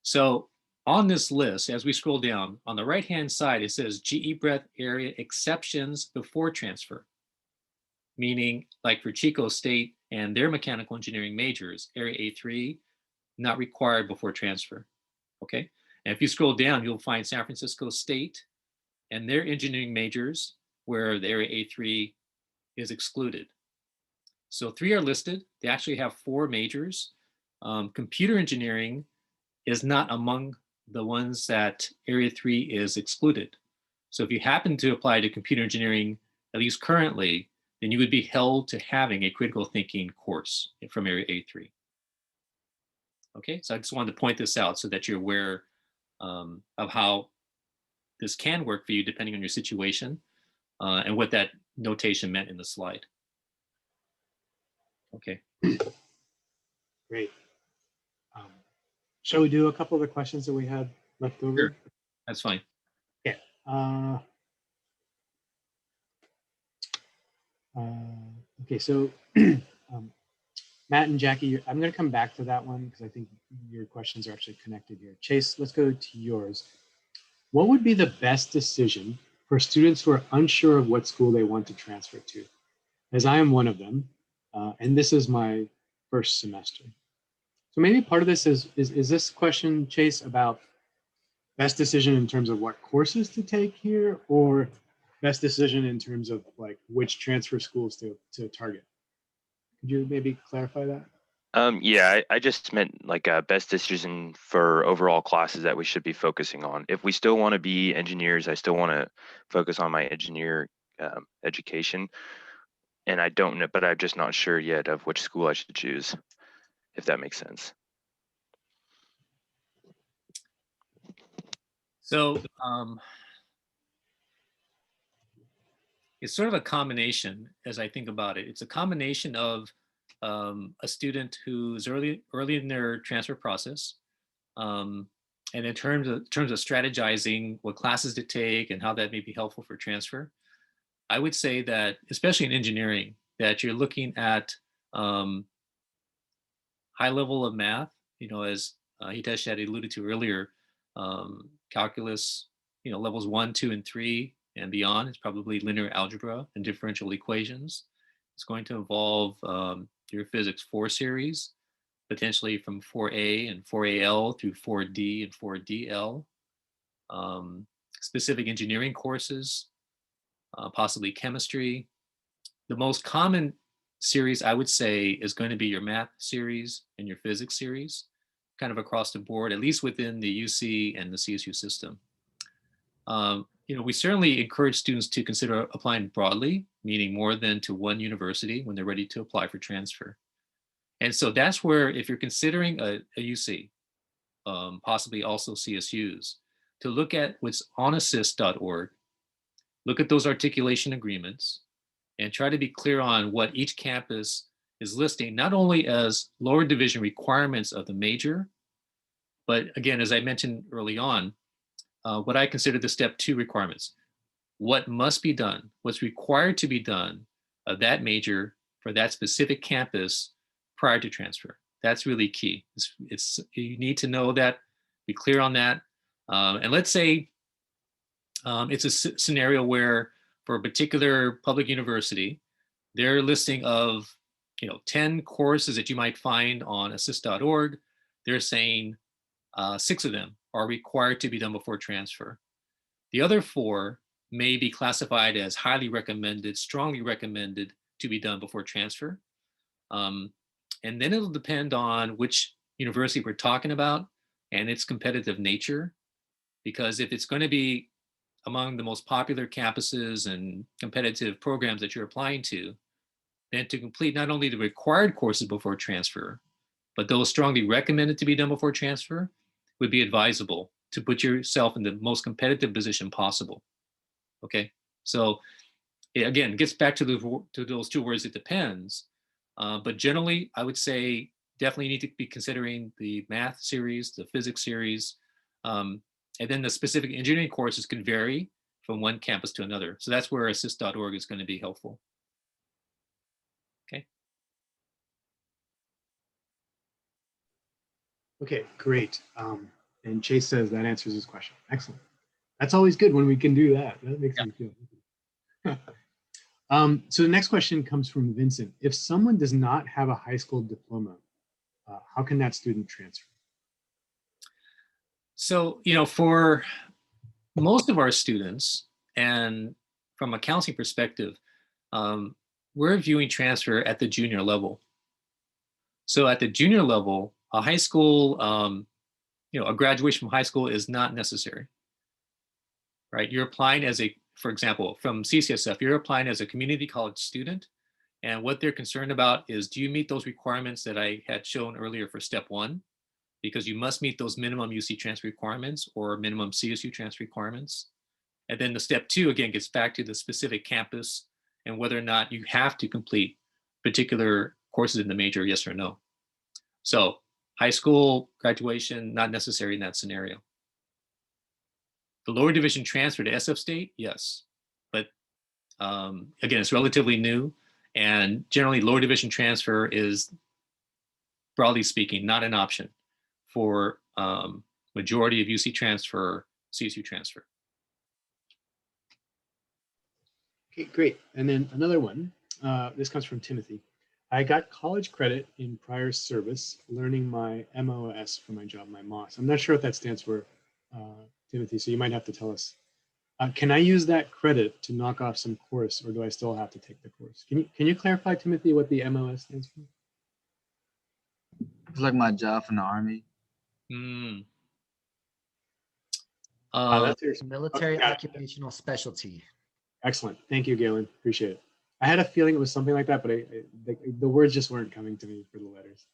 so on this list, as we scroll down, on the right-hand side, it says GE breadth area exceptions before transfer. Meaning, like for Chico State and their mechanical engineering majors, Area A3, not required before transfer. Okay, and if you scroll down, you'll find San Francisco State and their engineering majors, where the Area A3 is excluded. So 3 are listed. They actually have 4 majors. Computer engineering is not among the ones that Area 3 is excluded. So if you happen to apply to computer engineering, at least currently, then you would be held to having a critical thinking course from Area A3. Okay, so I just wanted to point this out so that you're aware of how this can work for you depending on your situation and what that notation meant in the slide. Okay. Great. Shall we do a couple of the questions that we had left over? Sure. That's fine. Yeah. Okay, so Matt and Jackie, I'm going to come back to that one because I think your questions are actually connected here. Chase, let's go to yours. What would be the best decision for students who are unsure of what school they want to transfer to? As I am one of them, and this is my first semester. So maybe part of this is this question, Chase, about best decision in terms of what courses to take here, or best decision in terms of like which transfer schools to target? Could you maybe clarify that? Yeah, I just meant like a best decision for overall classes that we should be focusing on. If we still want to be engineers, I still want to focus on my engineer education. And I don't know, but I'm just not sure yet of which school I should choose, if that makes sense. So it's sort of a combination as I think about it. It's a combination of a student who's early in their transfer process, and in terms of strategizing what classes to take and how that may be helpful for transfer. I would say that, especially in engineering, that you're looking at high level of math, as Hitesh had alluded to earlier, calculus, levels 1, 2, and 3 and beyond. It's probably linear algebra and differential equations. It's going to involve your physics 4 series, potentially from 4A and 4AL through 4D and 4DL. Specific engineering courses, possibly chemistry. The most common series I would say is going to be your math series and your physics series, kind of across the board, at least within the UC and the CSU system. We certainly encourage students to consider applying broadly, meaning more than to one university when they're ready to apply for transfer. And so that's where, if you're considering a UC, possibly also CSUs, to look at what's on assist.org, look at those articulation agreements, and try to be clear on what each campus is listing, not only as lower division requirements of the major, but again, as I mentioned early on, what I consider the step 2 requirements. What must be done, what's required to be done of that major for that specific campus prior to transfer. That's really key. You need to know that, be clear on that. And let's say it's a scenario where for a particular public university, they're listing of 10 courses that you might find on assist.org. They're saying 6 of them are required to be done before transfer. The other 4 may be classified as highly recommended, strongly recommended to be done before transfer. And then it'll depend on which university we're talking about and its competitive nature. Because if it's going to be among the most popular campuses and competitive programs that you're applying to, then to complete not only the required courses before transfer, but those strongly recommended to be done before transfer, would be advisable to put yourself in the most competitive position possible. Okay, so again, it gets back to those 2 words, it depends. But generally, I would say definitely need to be considering the math series, the physics series, and then the specific engineering courses can vary from one campus to another. So that's where assist.org is going to be helpful. Okay. Okay, great. And Chase says that answers his question. Excellent. That's always good when we can do that. That makes me feel good. So the next question comes from Vincent. If someone does not have a high school diploma, how can that student transfer? So, for most of our students, and from a counseling perspective, we're viewing transfer at the junior level. So at the junior level, a high school, a graduation from high school is not necessary, right? You're applying as for example, from CCSF, you're applying as a community college student. And what they're concerned about is, do you meet those requirements that I had shown earlier for step 1? Because you must meet those minimum UC transfer requirements or minimum CSU transfer requirements. And then the step 2, again, gets back to the specific campus and whether or not you have to complete particular courses in the major, yes or no. So high school graduation, not necessary in that scenario. The lower division transfer to SF State, yes. But again, it's relatively new. And generally, lower division transfer is, broadly speaking, not an option for majority of UC transfer, CSU transfer. Okay, great. And then another one. This comes from Timothy. I got college credit in prior service learning my MOS for my job, my MOS. I'm not sure what that stands for, Timothy, so you might have to tell us. Can I use that credit to knock off some course, or do I still have to take the course? Can you clarify, Timothy, what the MOS stands for? It's like my job in the Army. That's your Military okay, occupational specialty. Excellent. Thank you, Galen. Appreciate it. I had a feeling it was something like that, but the words just weren't coming to me for the letters.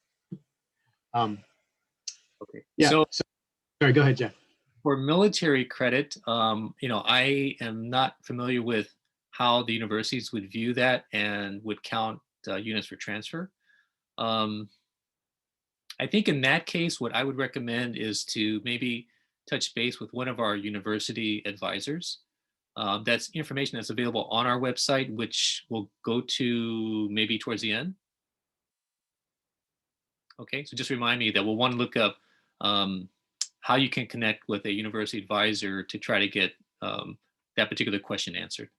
Okay. Yeah. So, sorry, go ahead, Jeff. For military credit, I am not familiar with how the universities would view that and would count units for transfer. I think in that case, what I would recommend is to maybe touch base with one of our university advisors. That's information that's available on our website, which we'll go to maybe towards the end. Okay, so just remind me that we'll want to look up how you can connect with a university advisor to try to get that particular question answered.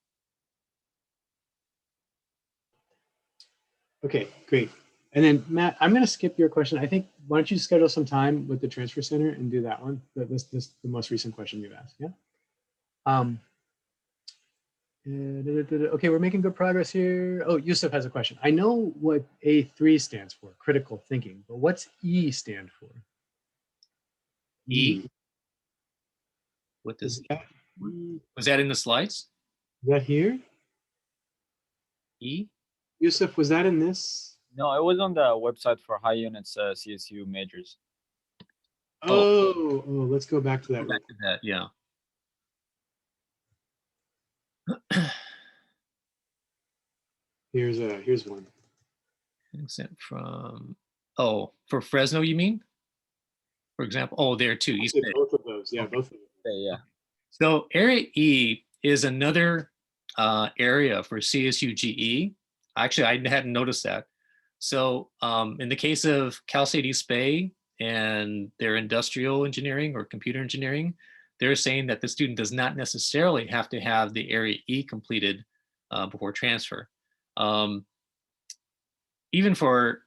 Okay, great. And then Matt, I'm going to skip your question. I think, why don't you schedule some time with the transfer center and do that one? This the most recent question you've asked. Yeah. Okay, we're making good progress here. Oh, Yusuf has a question. I know what A3 stands for, critical thinking, but what's E stand for? E. What does that? Was that in the slides? Is that here? E. Yusuf, was that in this? No, it was on the website for high units CSU majors. Oh, let's go back to that. Back to that, yeah. Here's one. Sent from, for Fresno, you mean? For example, there too. East Bay. Both of those, yeah, both of them. Yeah. So Area E is another area for CSU GE. Actually, I hadn't noticed that. So in the case of Cal State East Bay and their industrial engineering or computer engineering, they're saying that the student does not necessarily have to have the Area E completed before transfer. Even for,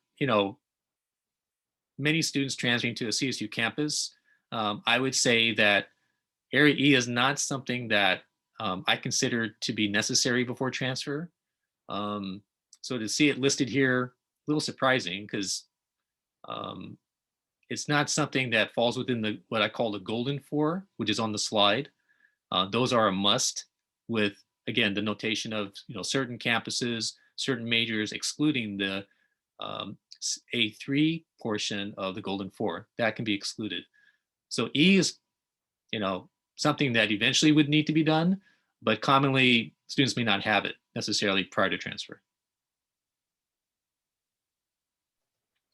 many students transferring to a CSU campus, I would say that Area E is not something that I consider to be necessary before transfer. So to see it listed here, a little surprising, because it's not something that falls within what I call the golden four, which is on the slide. Those are a must with, again, the notation of certain campuses, certain majors, excluding the A3 portion of the golden four. That can be excluded. So E is, something that eventually would need to be done, but commonly students may not have it necessarily prior to transfer.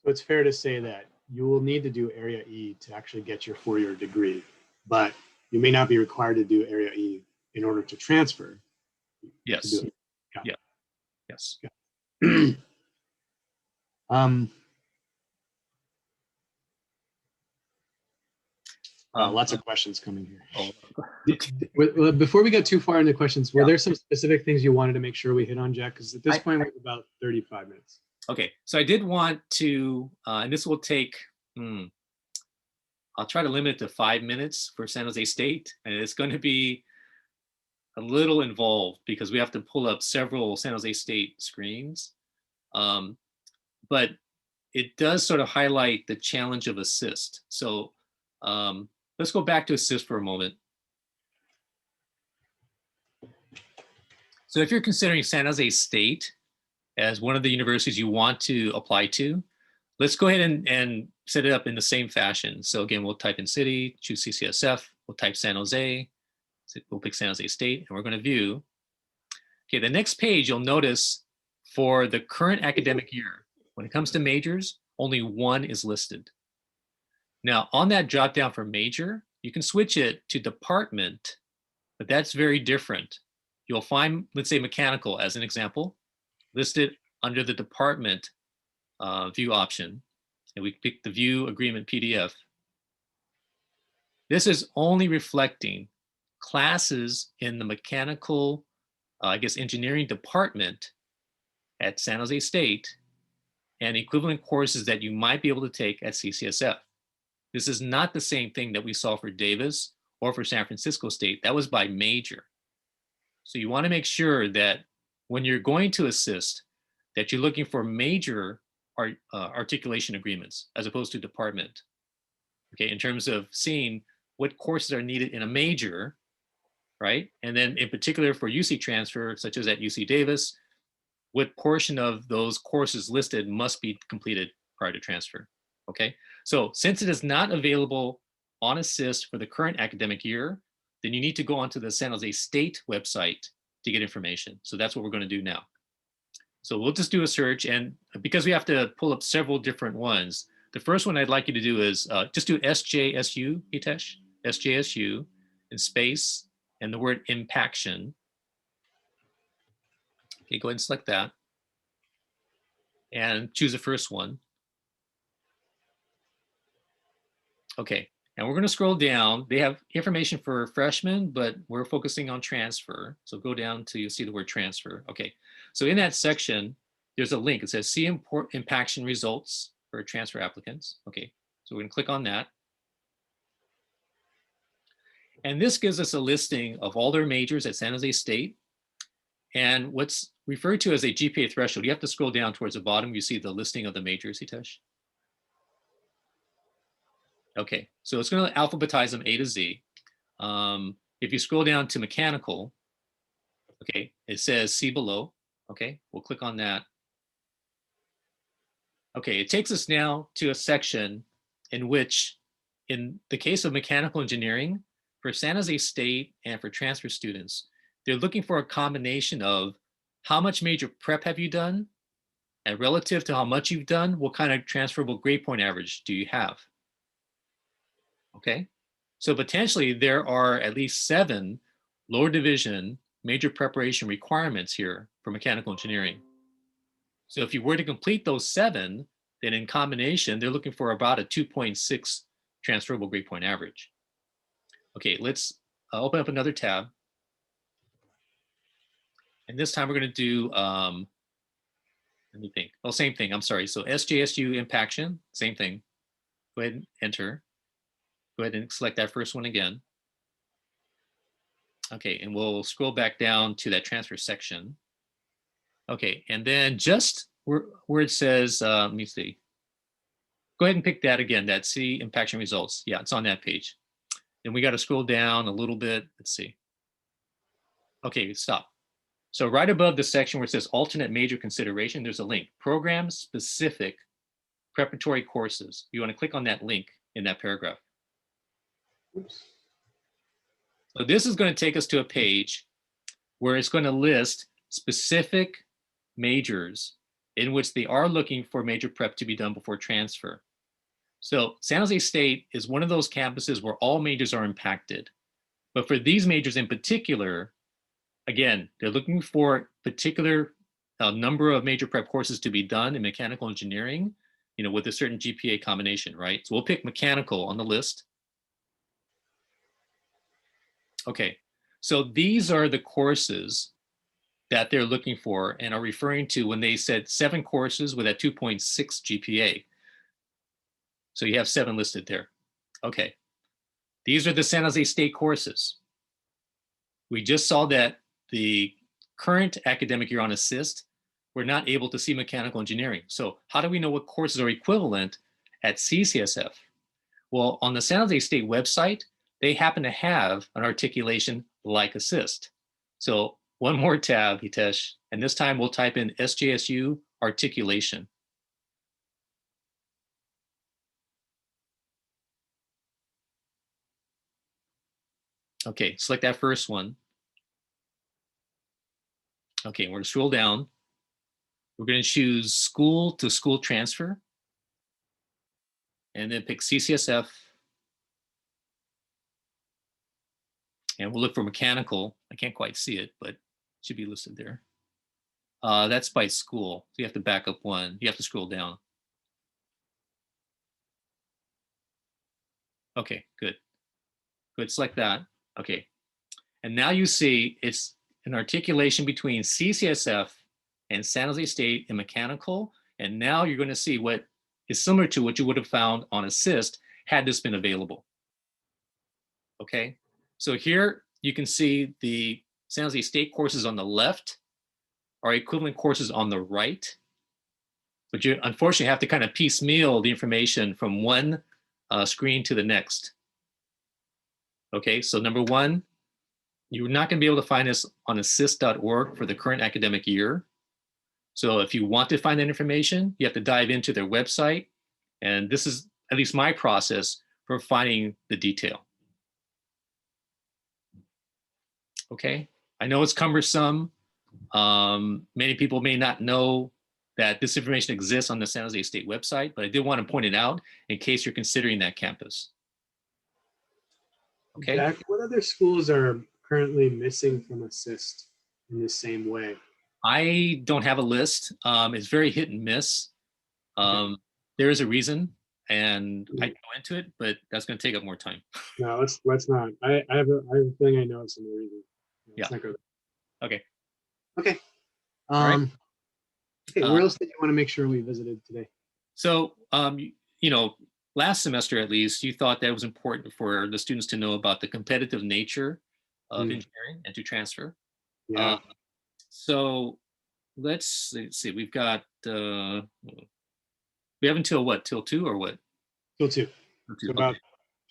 So it's fair to say that you will need to do Area E to actually get your four-year degree, but you may not be required to do Area E in order to transfer. Yes. Yeah. Yes. Yeah. Lots of questions coming here. Before we get too far into questions, were there some specific things you wanted to make sure we hit on, Jack? Because at this point, we have about 35 minutes. Okay, so I did want to, and this will take, I'll try to limit it to 5 minutes for San Jose State, and it's going to be a little involved because we have to pull up several San Jose State screens. But it does sort of highlight the challenge of assist. So let's go back to assist for a moment. So if you're considering San Jose State as one of the universities you want to apply to, let's go ahead and set it up in the same fashion. So again, we'll type in city, choose CCSF, we'll type San Jose, we'll pick San Jose State, and we're going to view. Okay, the next page you'll notice for the current academic year, when it comes to majors, only one is listed. Now on that drop down for major, you can switch it to department, but that's very different. You'll find, let's say mechanical as an example, listed under the department view option, and we pick the view agreement PDF. This is only reflecting classes in the mechanical, I guess, engineering department at San Jose State and equivalent courses that you might be able to take at CCSF. This is not the same thing that we saw for Davis or for San Francisco State. That was by major. So you want to make sure that when you're going to assist, that you're looking for major articulation agreements as opposed to department. Okay, in terms of seeing what courses are needed in a major, right? And then in particular for UC transfer, such as at UC Davis, what portion of those courses listed must be completed prior to transfer, okay? So since it is not available on assist for the current academic year, then you need to go onto the San Jose State website to get information. So that's what we're going to do now. So we'll just do a search, and because we have to pull up several different ones, the first one I'd like you to do is just do SJSU, Hitesh, SJSU, in space, and the word impaction. Okay, go ahead and select that. And choose the first one. Okay, and we're going to scroll down. They have information for freshmen, but we're focusing on transfer. So go down till you see the word transfer. Okay, so in that section, there's a link. It says see impaction results for transfer applicants. Okay, so we're going to click on that. And this gives us a listing of all their majors at San Jose State and what's referred to as a GPA threshold. You have to scroll down towards the bottom. You see the listing of the majors, Hitesh. Okay, so it's going to alphabetize them A to Z. If you scroll down to mechanical, okay, it says see below. Okay, we'll click on that. Okay, it takes us now to a section in which, in the case of mechanical engineering, for San Jose State and for transfer students, they're looking for a combination of how much major prep have you done, and relative to how much you've done, what kind of transferable grade point average do you have? Okay, so potentially there are at least 7 lower division major preparation requirements here for mechanical engineering. So if you were to complete those 7, then in combination, they're looking for about a 2.6 transferable grade point average. Okay, let's open up another tab. And this time we're going to do, let me think. Oh, same thing. I'm sorry. So SJSU impaction, same thing. Go ahead and enter. Go ahead and select that first one again. Okay, and we'll scroll back down to that transfer section. Okay, and then just where it says, let me see. Go ahead and pick that again, that see impaction results. Yeah, it's on that page. And we got to scroll down a little bit. Let's see. Okay, stop. So right above the section where it says alternate major consideration, there's a link, program specific preparatory courses. You want to click on that link in that paragraph. Oops. So this is going to take us to a page where it's going to list specific majors in which they are looking for major prep to be done before transfer. So San Jose State is one of those campuses where all majors are impacted. But for these majors in particular, again, they're looking for particular number of major prep courses to be done in mechanical engineering, you know, with a certain GPA combination, right? So we'll pick mechanical on the list. Okay, so these are the courses that they're looking for and are referring to when they said 7 courses with a 2.6 GPA. So you have 7 listed there. Okay, these are the San Jose State courses. we just saw that the current academic year on assist, we're not able to see mechanical engineering. So how do we know what courses are equivalent at CCSF? Well, on the San Jose State website, they happen to have an articulation like assist. So one more tab, Hitesh, and this time we'll type in SJSU articulation. Okay, select that first one. Okay, we're gonna scroll down. We're gonna choose school to school transfer. And then pick CCSF. And we'll look for mechanical. I can't quite see it, but it should be listed there. That's by school. So you have to back up one. You have to scroll down. Okay, good. Good, select that. Okay. And now you see it's an articulation between CCSF and San Jose State in mechanical. And now you're going to see what is similar to what you would have found on assist had this been available. Okay, so here you can see the San Jose State courses on the left are equivalent courses on the right, but you unfortunately have to kind of piecemeal the information from one screen to the next. Okay, so number one, you're not going to be able to find this on assist.org for the current academic year. So if you want to find that information, you have to dive into their website. And this is at least my process for finding the detail. Okay, I know it's cumbersome. Many people may not know that this information exists on the San Jose State website, but I did want to point it out in case you're considering that campus. Okay. Jack, what other schools are currently missing from assist in the same way? I don't have a list. It's very hit and miss. There is a reason, and I can go into it, but that's going to take up more time. No, let's not. I have a feeling I know some of the reason. Yeah. Okay. Okay. Right. Okay. Where else did you want to make sure we visited today? So, you know, last semester at least, you thought that it was important for the students to know about the competitive nature of engineering and to transfer. Yeah. So let's see. We've got we have until what? Till 2 or what? Till 2. So about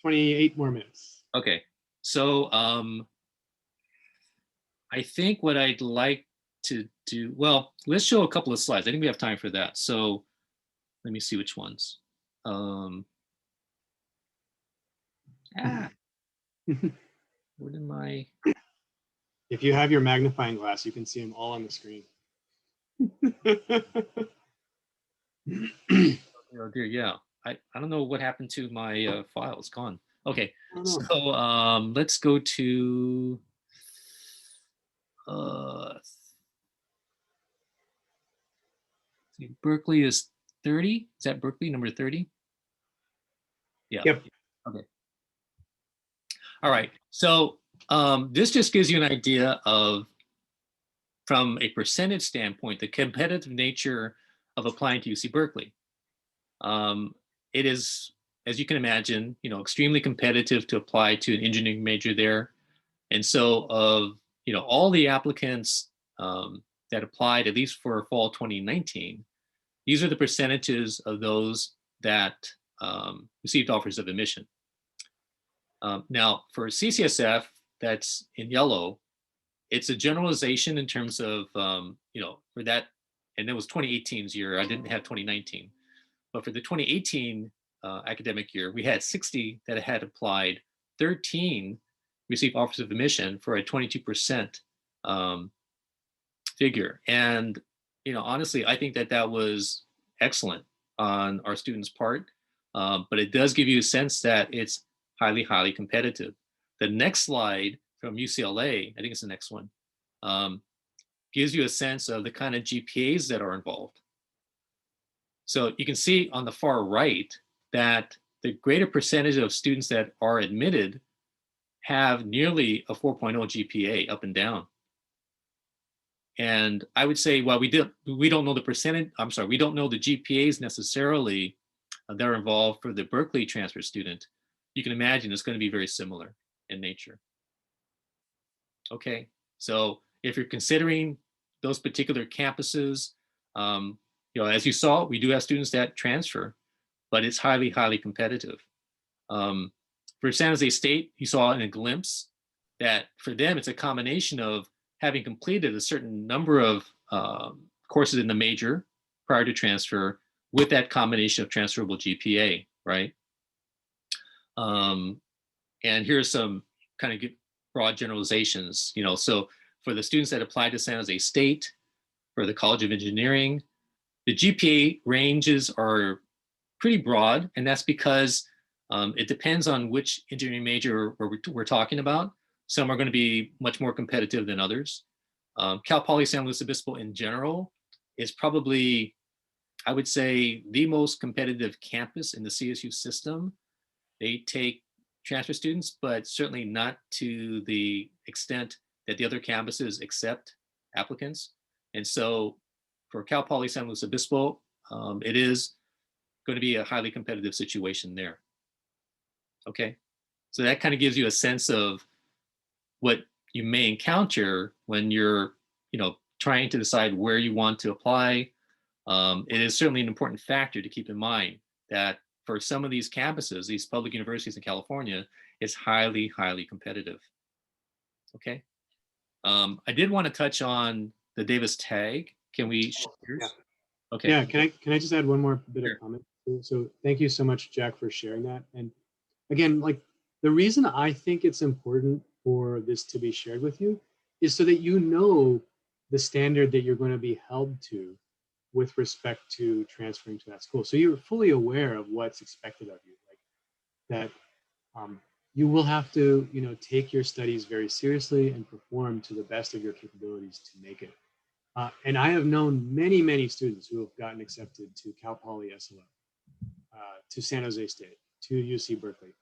28 more minutes. Okay. So I think what I'd like to do, well, let's show a couple of slides. I think we have time for that. So let me see which ones. What am I? If you have your magnifying glass, you can see them all on the screen. Oh dear, yeah. I don't know what happened to my file. It's gone. Okay, so let's go to see, Berkeley is 30. Is that Berkeley number 30? Yeah. Yep. Okay. All right. So this just gives you an idea of, from a percentage standpoint, the competitive nature of applying to UC Berkeley. It is, as you can imagine, you know, extremely competitive to apply to an engineering major there. And so of, you know, all the applicants that applied, at least for fall 2019, these are the percentages of those that received offers of admission. Now for CCSF, that's in yellow, it's a generalization in terms of, you know, for that, and it was 2018's year, I didn't have 2019. But for the 2018 academic year, we had 60 that had applied, 13 received offers of admission for a 22% figure. And, you know, honestly, I think that that was excellent on our students' part, but it does give you a sense that it's highly, highly competitive. The next slide from UCLA, I think it's the next one, gives you a sense of the kind of GPAs that are involved. So you can see on the far right that the greater percentage of students that are admitted have nearly a 4.0 GPA up and down. And I would say, while we don't know the percentage, I'm sorry, we don't know the GPAs necessarily that are involved for the Berkeley transfer student, you can imagine it's going to be very similar in nature. Okay, so if you're considering those particular campuses, as you saw, we do have students that transfer, but it's highly, highly competitive. For San Jose State, you saw in a glimpse that for them, it's a combination of having completed a certain number of courses in the major prior to transfer with that combination of transferable GPA, right? And here's some kind of broad generalizations, so for the students that apply to San Jose State, for the College of Engineering, the GPA ranges are pretty broad, and that's because it depends on which engineering major we're talking about. Some are going to be much more competitive than others. Cal Poly San Luis Obispo in general is probably, I would say, the most competitive campus in the CSU system. They take transfer students, but certainly not to the extent that the other campuses accept applicants. And so for Cal Poly San Luis Obispo, it is going to be a highly competitive situation there. Okay, so that kind of gives you a sense of what you may encounter when you're, trying to decide where you want to apply. It is certainly an important factor to keep in mind that for some of these campuses, these public universities in California, it's highly, highly competitive. Okay. I did want to touch on the Davis tag. Can we? Yeah. Okay. Yeah. Can I just add one more bit Sure. of comment? So thank you so much, Jack, for sharing that. And again, like the reason I think it's important for this to be shared with you is so that you know the standard that you're going to be held to with respect to transferring to that school. So you're fully aware of what's expected of you, like that you will have to, take your studies very seriously and perform to the best of your capabilities to make it. And I have known many, many students who have gotten accepted to Cal Poly SLO, to San Jose State, to UC Berkeley,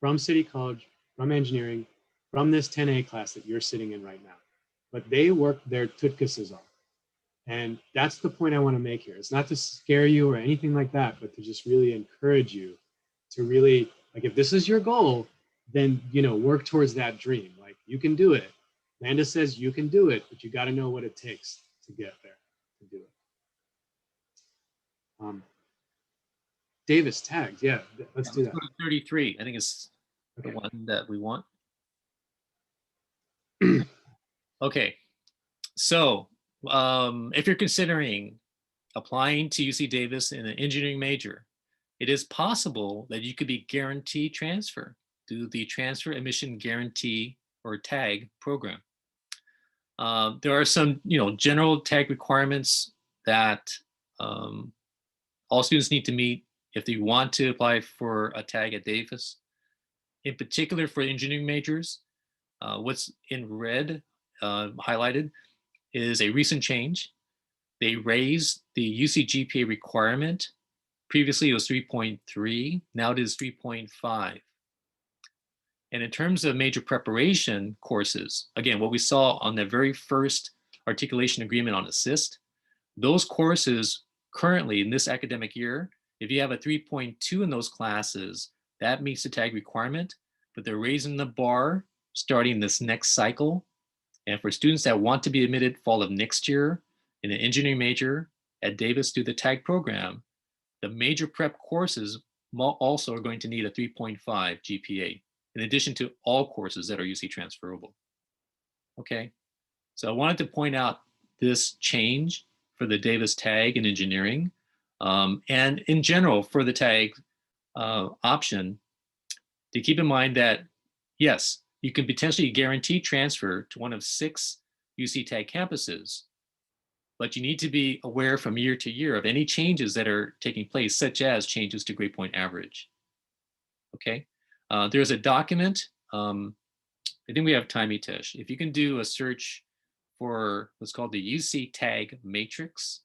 from City College, from engineering, from this 10A class that you're sitting in right now. But they worked their tutkases off. And that's the point I want to make here. It's not to scare you or anything like that, but to just really encourage you to really, like, if this is your goal, then, work towards that dream. Like, you can do it. Amanda says you can do it, but you got to know what it takes to get there, to do it. Davis tags, yeah, let's do that. 33, I think it's the one that we want. Okay, so if you're considering applying to UC Davis in an engineering major, it is possible that you could be guaranteed transfer through the Transfer Admission Guarantee or TAG program. There are some, general TAG requirements that all students need to meet if they want to apply for a TAG at Davis. In particular for engineering majors, what's in red highlighted is a recent change. They raised the UC GPA requirement. Previously it was 3.3, now it is 3.5. And in terms of major preparation courses, again, what we saw on the very first articulation agreement on assist, those courses currently in this academic year, if you have a 3.2 in those classes, that meets the TAG requirement, but they're raising the bar starting this next cycle. And for students that want to be admitted fall of next year in an engineering major at Davis through the TAG program, the major prep courses also are going to need a 3.5 GPA, in addition to all courses that are UC transferable. Okay, so I wanted to point out this change for the Davis tag in engineering, and in general for the tag option, to keep in mind that, yes, you can potentially guarantee transfer to one of 6 UC tag campuses, but you need to be aware from year to year of any changes that are taking place, such as changes to grade point average. Okay, there's a document, I think we have time, Itesh. If you can do a search for what's called the UC tag matrix,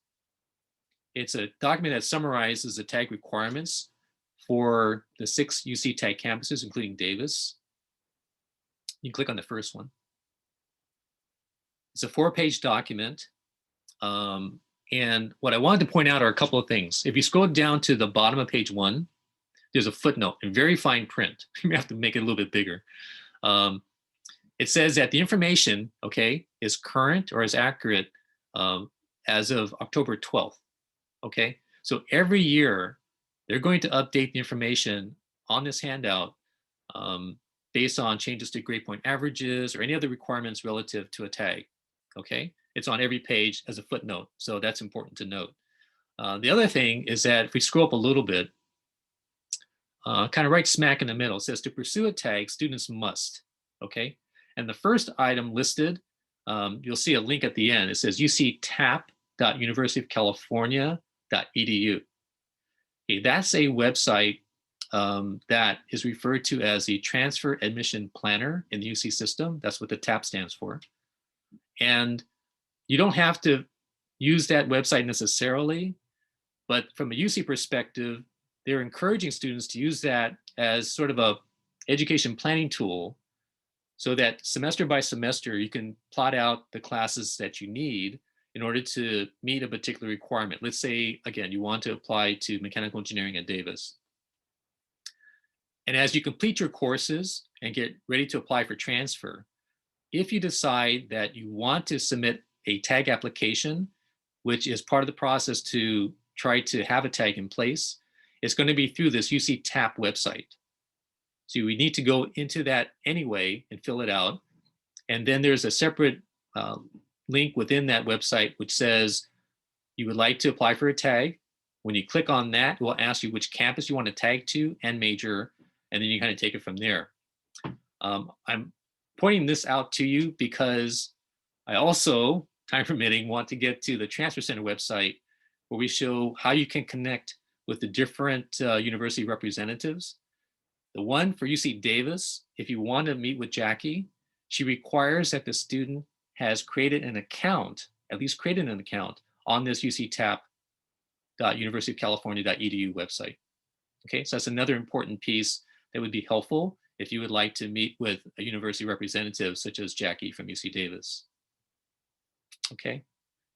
it's a document that summarizes the tag requirements for the 6 UC tag campuses, including Davis. You can click on the first one. It's a 4-page document. And what I wanted to point out are a couple of things. If you scroll down to the bottom of page 1, there's a footnote in very fine print. You may have to make it a little bit bigger. it says that the information, okay, is current or is accurate as of October 12th, okay? So every year, they're going to update the information on this handout based on changes to grade point averages or any other requirements relative to a tag, okay? It's on every page as a footnote, so that's important to note. The other thing is that if we scroll up a little bit, kind of right smack in the middle, it says to pursue a tag, students must, okay? And the first item listed, you'll see a link at the end. It says uctap.universityofcalifornia.edu. Okay, that's a website that is referred to as the Transfer Admission Planner in the UC system. That's what the TAP stands for. And you don't have to use that website necessarily, but from a UC perspective, they're encouraging students to use that as sort of a education planning tool so that semester by semester, you can plot out the classes that you need in order to meet a particular requirement. Let's say, again, you want to apply to mechanical engineering at Davis. And as you complete your courses and get ready to apply for transfer, if you decide that you want to submit a tag application, which is part of the process to try to have a tag in place, it's going to be through this UC TAP website. So we need to go into that anyway and fill it out. And then there's a separate link within that website which says you would like to apply for a tag. When you click on that, it will ask you which campus you want to tag to and major, and then you kind of take it from there. I'm pointing this out to you because I also, time permitting, want to get to the Transfer Center website where we show how you can connect with the different university representatives. The one for UC Davis, if you want to meet with Jackie, she requires that the student has created an account, at least created an account on this uctap.universityofcalifornia.edu website. Okay, so that's another important piece that would be helpful if you would like to meet with a university representative such as Jackie from UC Davis. Okay,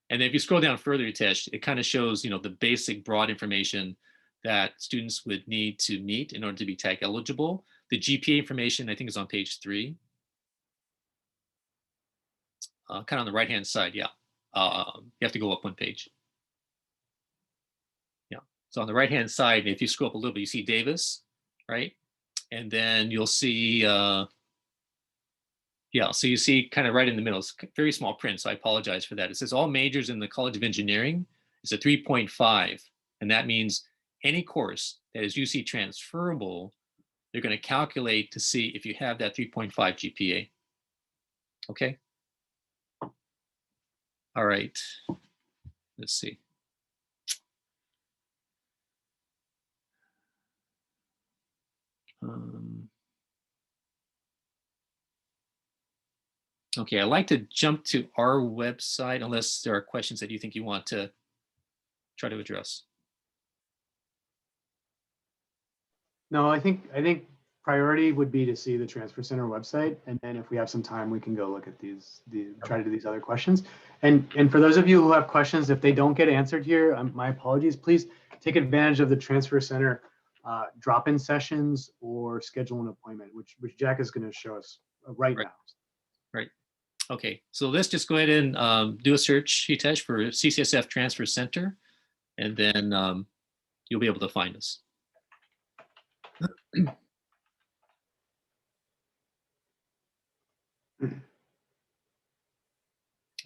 and then if you scroll down further, Tesh, it kind of shows, you know, the basic broad information that students would need to meet in order to be tag eligible. The GPA information, I think, is on page 3. Kind of on the right-hand side, yeah. You have to go up one page. Yeah, so on the right-hand side, if you scroll up a little bit, you see Davis, right? And then you'll see, yeah, so you see kind of right in the middle, it's very small print, so I apologize for that. It says all majors in the College of Engineering is a 3.5, and that means any course that is UC transferable, they're going to calculate to see if you have that 3.5 GPA. Okay. All right. Let's see. Okay, I'd like to jump to our website unless there are questions that you think you want to try to address. No, I think priority would be to see the Transfer Center website, and then if we have some time, we can go look at try to do these other questions. And for those of you who have questions, if they don't get answered here, my apologies. Please take advantage of the Transfer Center drop-in sessions or schedule an appointment, which Jack is going to show us right now. Right. Okay, so let's just go ahead and do a search, Hitesh, for CCSF Transfer Center, and then you'll be able to find us.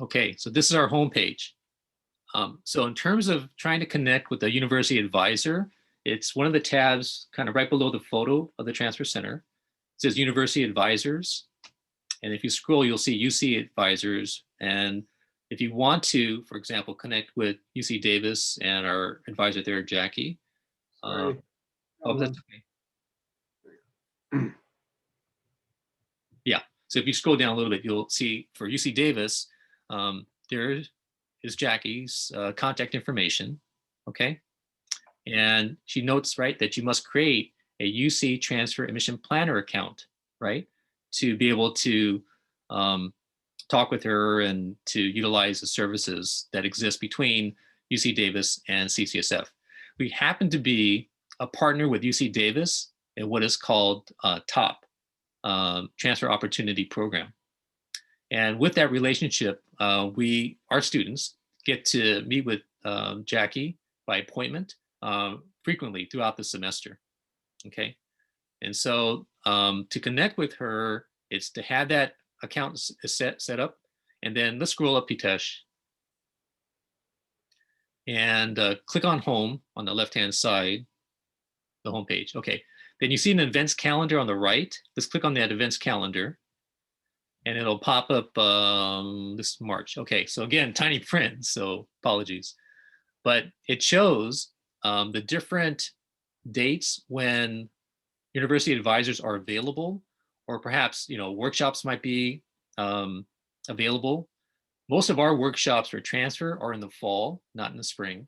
Okay, so this is our homepage. So in terms of trying to connect with the university advisor, it's one of the tabs kind of right below the photo of the Transfer Center. It says University Advisors. And if you scroll, you'll see UC Advisors. And if you want to, for example, connect with UC Davis and our advisor there, Jackie. Oh, that's okay. Yeah, so if you scroll down a little bit, you'll see for UC Davis, there is Jackie's contact information, okay? And she notes, right, that you must create a UC Transfer Admission Planner account, right? To be able to talk with her and to utilize the services that exist between UC Davis and CCSF. We happen to be a partner with UC Davis in what is called TOP, Transfer Opportunity Program. And with that relationship, our students get to meet with Jackie by appointment frequently throughout the semester. Okay. And so to connect with her, it's to have that account set up. And then let's scroll up, Pitesh. And click on home on the left-hand side, the home page. Okay. Then you see an events calendar on the right. Let's click on that events calendar. And it'll pop up this March. Okay, so again, tiny print, so apologies. But it shows the different dates when university advisors are available, or perhaps workshops might be available. Most of our workshops for transfer are in the fall, not in the spring.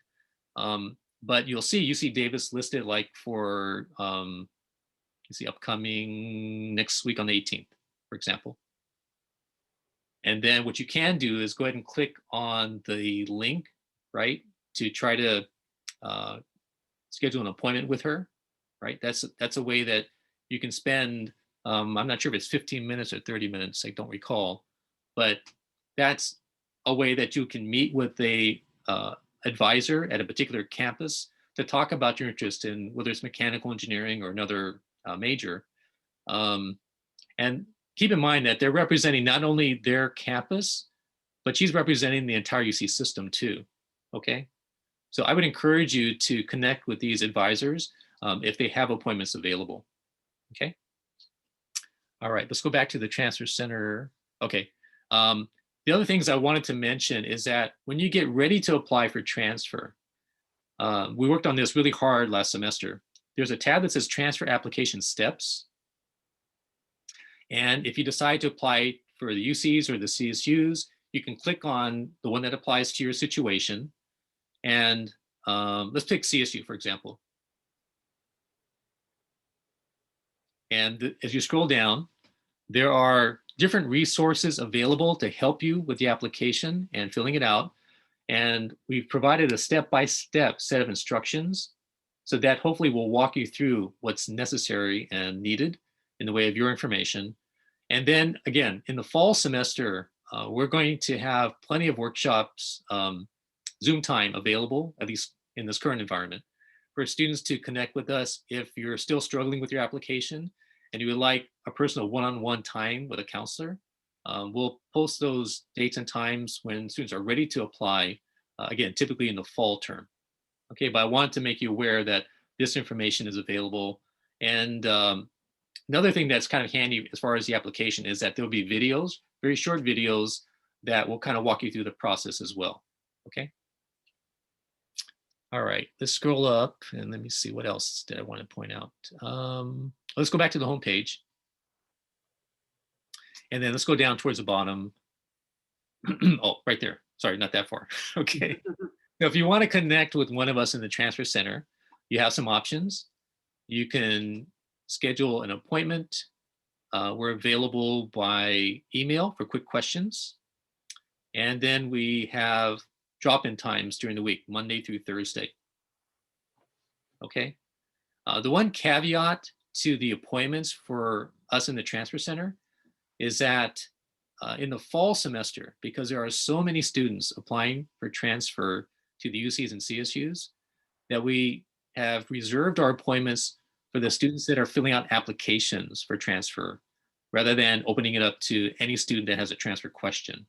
But you'll see UC Davis listed like for you see upcoming next week on the 18th, for example. And then what you can do is go ahead and click on the link, right, to try to schedule an appointment with her, right? That's a way that you can spend, I'm not sure if it's 15 minutes or 30 minutes, I don't recall, but that's a way that you can meet with a advisor at a particular campus to talk about your interest in whether it's mechanical engineering or another major. And keep in mind that they're representing not only their campus, but she's representing the entire UC system too, okay? So I would encourage you to connect with these advisors if they have appointments available, okay? All right, let's go back to the transfer center. Okay, the other things I wanted to mention is that when you get ready to apply for transfer, we worked on this really hard last semester. There's a tab that says transfer application steps. And if you decide to apply for the UCs or the CSUs, you can click on the one that applies to your situation. And let's pick CSU, for example. And as you scroll down, there are different resources available to help you with the application and filling it out. And we've provided a step-by-step set of instructions so that hopefully will walk you through what's necessary and needed in the way of your information. And then again, in the fall semester, we're going to have plenty of workshops, Zoom time available, at least in this current environment, for students to connect with us if you're still struggling with your application and you would like a personal one-on-one time with a counselor. We'll post those dates and times when students are ready to apply, again, typically in the fall term. Okay, but I want to make you aware that this information is available. And another thing that's kind of handy as far as the application is that there'll be videos, very short videos that will kind of walk you through the process as well, okay? All right, let's scroll up and let me see what else did I want to point out. Let's go back to the home page. And then let's go down towards the bottom. Oh, right there. Sorry, not that far. Okay. Now, if you want to connect with one of us in the transfer center, you have some options. You can schedule an appointment. We're available by email for quick questions. And then we have drop-in times during the week, Monday through Thursday. Okay. The one caveat to the appointments for us in the transfer center is that in the fall semester, because there are so many students applying for transfer to the UCs and CSUs, that we have reserved our appointments for the students that are filling out applications for transfer, rather than opening it up to any student that has a transfer question.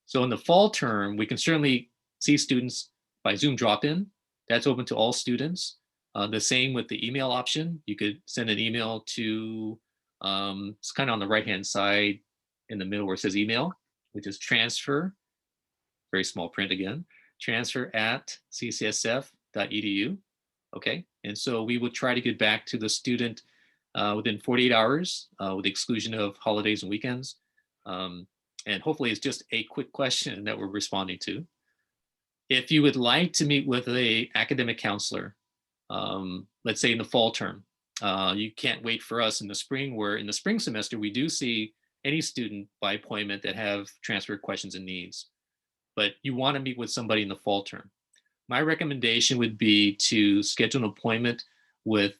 So in the fall term, we can certainly see students by Zoom drop-in. That's open to all students. The same with the email option. You could send an email to, it's kind of on the right-hand side in the middle where it says email, which is transfer, very small print again, transfer@ccsf.edu. Okay, and so we would try to get back to the student within 48 hours with the exclusion of holidays and weekends. And hopefully it's just a quick question that we're responding to. If you would like to meet with an academic counselor, let's say in the fall term, you can't wait for us in the spring, where in the spring semester, we do see any student by appointment that have transfer questions and needs, but you want to meet with somebody in the fall term. My recommendation would be to schedule an appointment with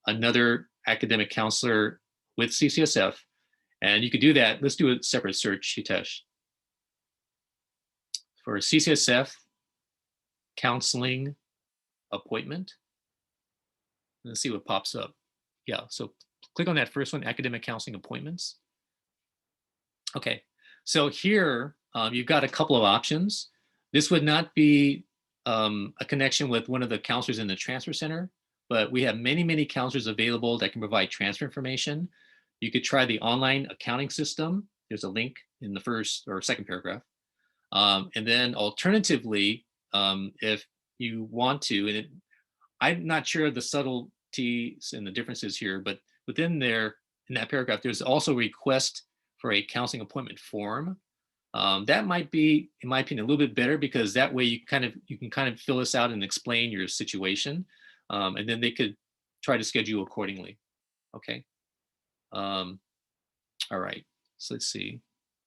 another academic counselor with CCSF, And you could do that. Let's do a separate search, Hitesh. For CCSF counseling appointment. Let's see what pops up. Yeah, so click on that first one, academic counseling appointments. Okay, so here you've got a couple of options. This would not be a connection with one of the counselors in the transfer center, but we have many, many counselors available that can provide transfer information. You could try the online accounting system. There's a link in the first or second paragraph. And then alternatively, if you want to, and I'm not sure of the subtleties and the differences here, but within there, in that paragraph, there's also a request for a counseling appointment form. That might be, in my opinion, a little bit better because that way you can kind of fill this out and explain your situation, and then they could try to schedule accordingly. Okay. All right. So let's see.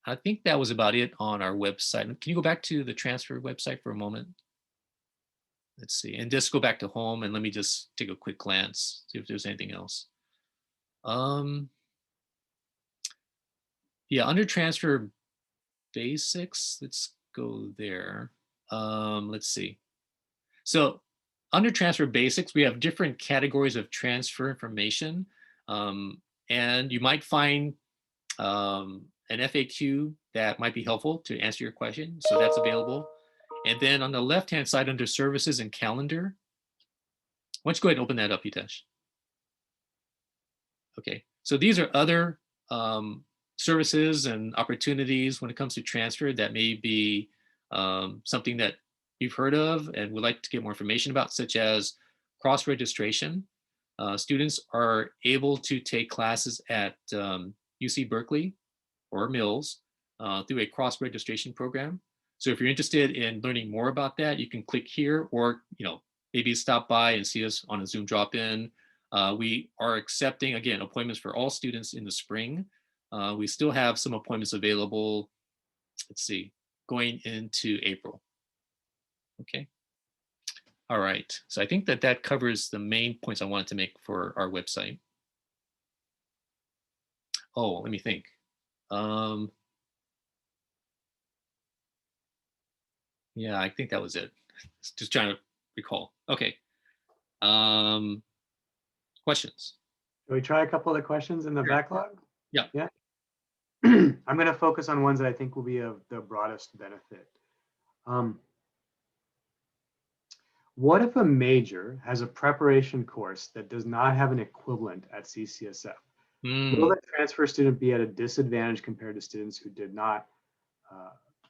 I think that was about it on our website. Can you go back to the transfer website for a moment? Let's see, and just go back to home and let me just take a quick glance, see if there's anything else. Yeah, under transfer basics, let's go there. Let's see. So under transfer basics, we have different categories of transfer information. And you might find an FAQ that might be helpful to answer your question. So that's available. And then on the left-hand side under services and calendar, why don't you go ahead and open that up, Hitesh? Okay, so these are other services and opportunities when it comes to transfer that may be something that you've heard of and would like to get more information about, such as cross-registration. Students are able to take classes at UC Berkeley or Mills through a cross-registration program. So if you're interested in learning more about that, you can click here, or maybe stop by and see us on a Zoom drop-in. We are accepting, again, appointments for all students in the spring. We still have some appointments available, let's see, going into April. Okay. All right. So I think that covers the main points I wanted to make for our website. Oh, let me think. Yeah, I think that was it. Just trying to recall. Okay. Questions? Can we try a couple of the questions in the backlog? Yeah. Yeah. I'm going to focus on ones that I think will be of the broadest benefit. What if a major has a preparation course that does not have an equivalent at CCSF? Will the transfer student be at a disadvantage compared to students who did not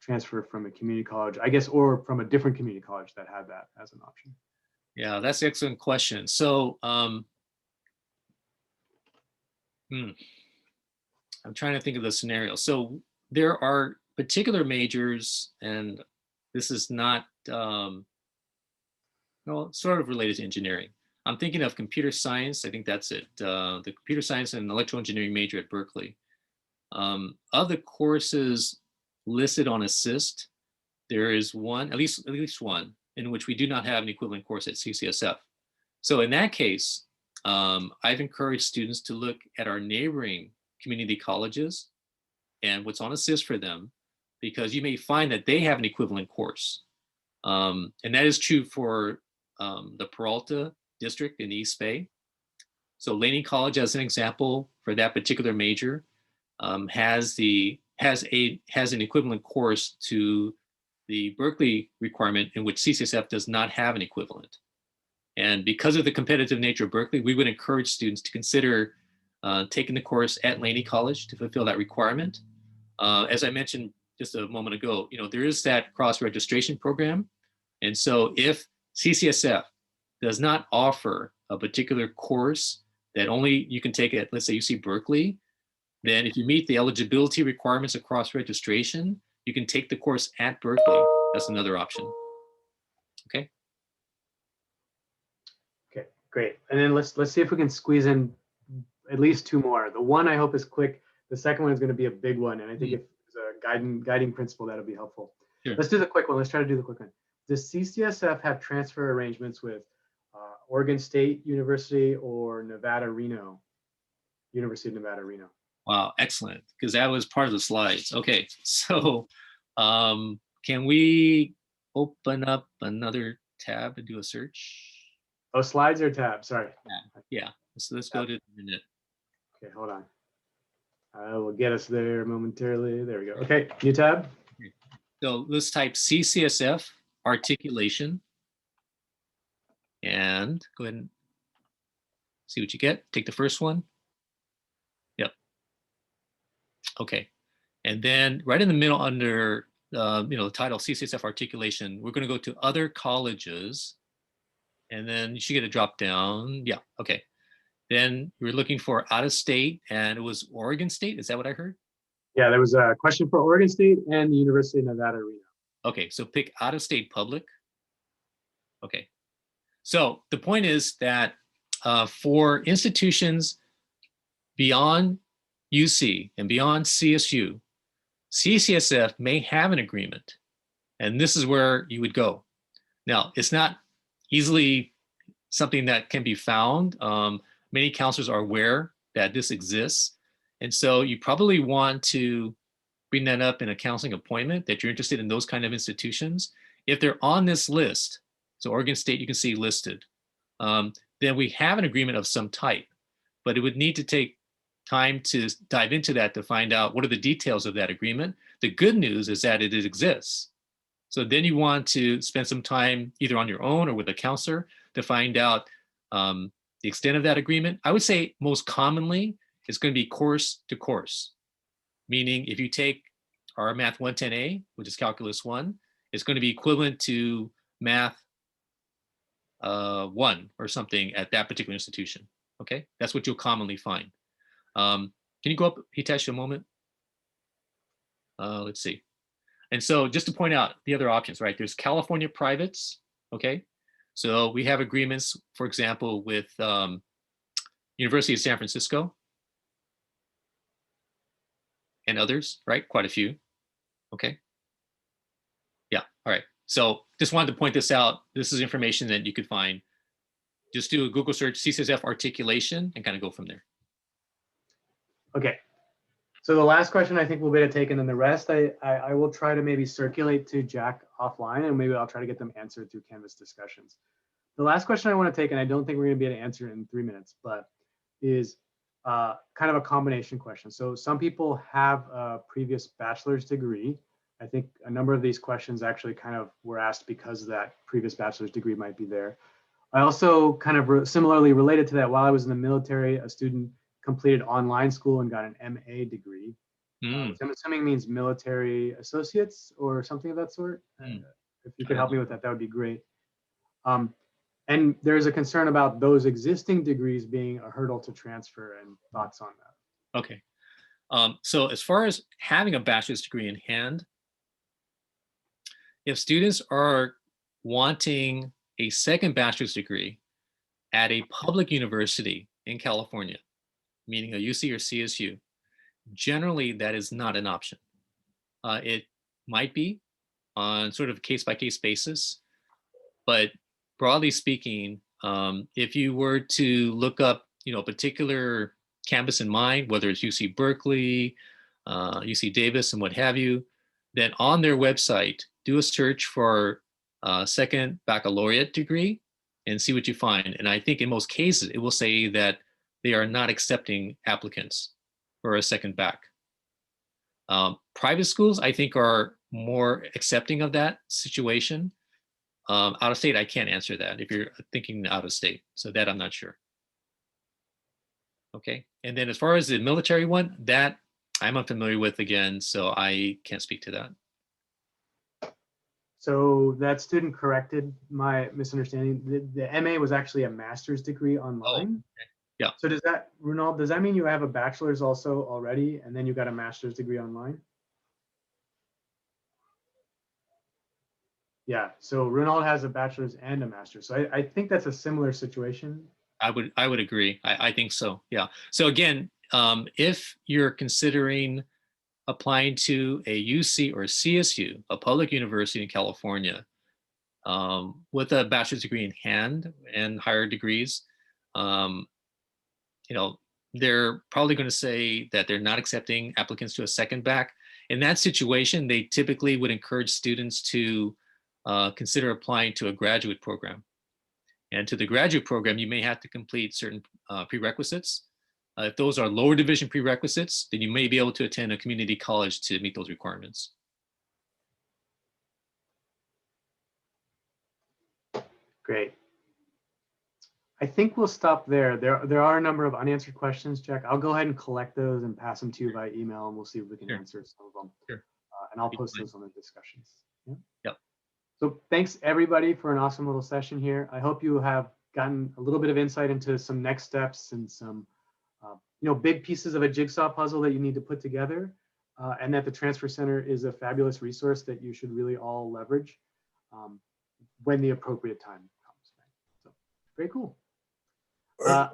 transfer from a community college, I guess, or from a different community college that had that as an option? Yeah, that's an excellent question. So I'm trying to think of the scenario. So there are particular majors, and this is not, well, sort of related to engineering. I'm thinking of computer science. I think that's it. The computer science and electrical engineering major at Berkeley. Of the courses listed on assist, there is one, at least one, in which we do not have an equivalent course at CCSF. So in that case, I've encouraged students to look at our neighboring community colleges and what's on assist for them, because you may find that they have an equivalent course. And that is true for the Peralta district in East Bay. So Laney College, as an example, for that particular major, has an equivalent course to the Berkeley requirement, in which CCSF does not have an equivalent. And because of the competitive nature of Berkeley, we would encourage students to consider taking the course at Laney College to fulfill that requirement. As I mentioned just a moment ago, there is that cross-registration program. And so if CCSF does not offer a particular course that only you can take at, let's say, UC Berkeley, then if you meet the eligibility requirements of cross-registration, you can take the course at Berkeley. That's another option. Okay. Okay, great. And then let's see if we can squeeze in at least two more. The one I hope is quick. The second one is going to be a big one, and I think if there's a guiding principle, that'll be helpful. Sure. Let's do the quick one. Let's try to do the quick one. Does CCSF have transfer arrangements with Oregon State University or University of Nevada, Reno? Wow, excellent, because that was part of the slides. Okay, so can we open up another tab and do a search? Oh, slides or tabs? Sorry. Yeah, so let's go to the minute. Okay, hold on. I will get us there momentarily. There we go. Okay, new tab. So let's type CCSF articulation and go ahead and see what you get. Take the first one. Yep. Okay. And then right in the middle under the title CCSF articulation, we're going to go to other colleges, and then you should get a drop down. Yeah. Okay. Then we're looking for out of state, and it was Oregon State. Is that what I heard? Yeah, there was a question for Oregon State and the University of Nevada, Reno. Okay, so pick out of state public. Okay. So the point is that for institutions beyond UC and beyond CSU, CCSF may have an agreement, and this is where you would go. Now, it's not easily something that can be found. Many counselors are aware that this exists, and so you probably want to bring that up in a counseling appointment that you're interested in those kind of institutions. If they're on this list, so Oregon State you can see listed, then we have an agreement of some type, but it would need to take time to dive into that to find out what are the details of that agreement. The good news is that it exists. So then you want to spend some time either on your own or with a counselor to find out the extent of that agreement. I would say most commonly it's going to be course to course, meaning if you take our Math 110A, which is Calculus 1, it's going to be equivalent to Math 1 or something at that particular institution. Okay, that's what you'll commonly find. Can you go up, Hitesh, a moment? Let's see. And so just to point out the other options, right? There's California privates, okay? So we have agreements, for example, with University of San Francisco and others, right? Quite a few, okay? Yeah, all right. So just wanted to point this out. This is information that you could find. Just do a Google search, CCSF articulation, and kind of go from there. Okay. So the last question I think we'll be able to take, and then the rest I will try to maybe circulate to Jack offline, and maybe I'll try to get them answered through Canvas discussions. The last question I want to take, and I don't think we're going to be able to answer it in 3 minutes, but is kind of a combination question. So some people have a previous bachelor's degree. I think a number of these questions actually kind of were asked because that previous bachelor's degree might be there. I also kind of similarly related to that, while I was in the military, a student completed online school and got an MA degree. Which I'm assuming means military associates or something of that sort. If you could help me with that, that would be great. And there's a concern about those existing degrees being a hurdle to transfer, and thoughts on that. Okay. So as far as having a bachelor's degree in hand, if students are wanting a second bachelor's degree at a public university in California, meaning a UC or CSU, generally that is not an option. It might be on sort of a case-by-case basis, but broadly speaking, if you were to look up, a particular campus in mind, whether it's UC Berkeley, UC Davis, and what have you, then on their website, do a search for a second baccalaureate degree and see what you find. And I think in most cases, it will say that they are not accepting applicants for a second bac. Private schools, I think, are more accepting of that situation. Out of state, I can't answer that if you're thinking out of state. So that I'm not sure. Okay. And then as far as the military one, that I'm unfamiliar with again, so I can't speak to that. So that student corrected my misunderstanding. The MA was actually a master's degree online. Oh, okay. Yeah. So does that, Ronald, does that mean you have a bachelor's also already, and then you got a master's degree online? Yeah, so Ronald has a bachelor's and a master's. So I think that's a similar situation. I would agree. I think so. Yeah. So again, if you're considering applying to a UC or CSU, a public university in California, with a bachelor's degree in hand and higher degrees, they're probably going to say that they're not accepting applicants to a second back. In that situation, they typically would encourage students to consider applying to a graduate program. And to the graduate program, you may have to complete certain prerequisites. If those are lower division prerequisites, then you may be able to attend a community college to meet those requirements. Great. I think we'll stop there. There are a number of unanswered questions, Jack. I'll go ahead and collect those and pass them to you by email, and we'll see if we can Sure. answer some of them. Sure. And I'll post those on the discussions. Yeah. Yep. So thanks everybody for an awesome little session here. I hope you have gotten a little bit of insight into some next steps and some big pieces of a jigsaw puzzle that you need to put together, and that the Transfer Center is a fabulous resource that you should really all leverage when the appropriate time comes. Right? So very cool. I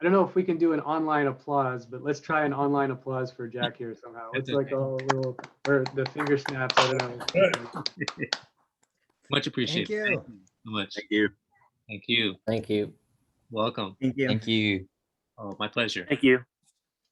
don't know if we can do an online applause, but let's try an online applause for Jack here somehow. It's like a little, or the finger snaps. I don't know. Much appreciated. Thank you. Thank you so much. Thank you. Thank you. Thank you. Welcome. Thank you. Thank you. Oh, my pleasure. Thank you.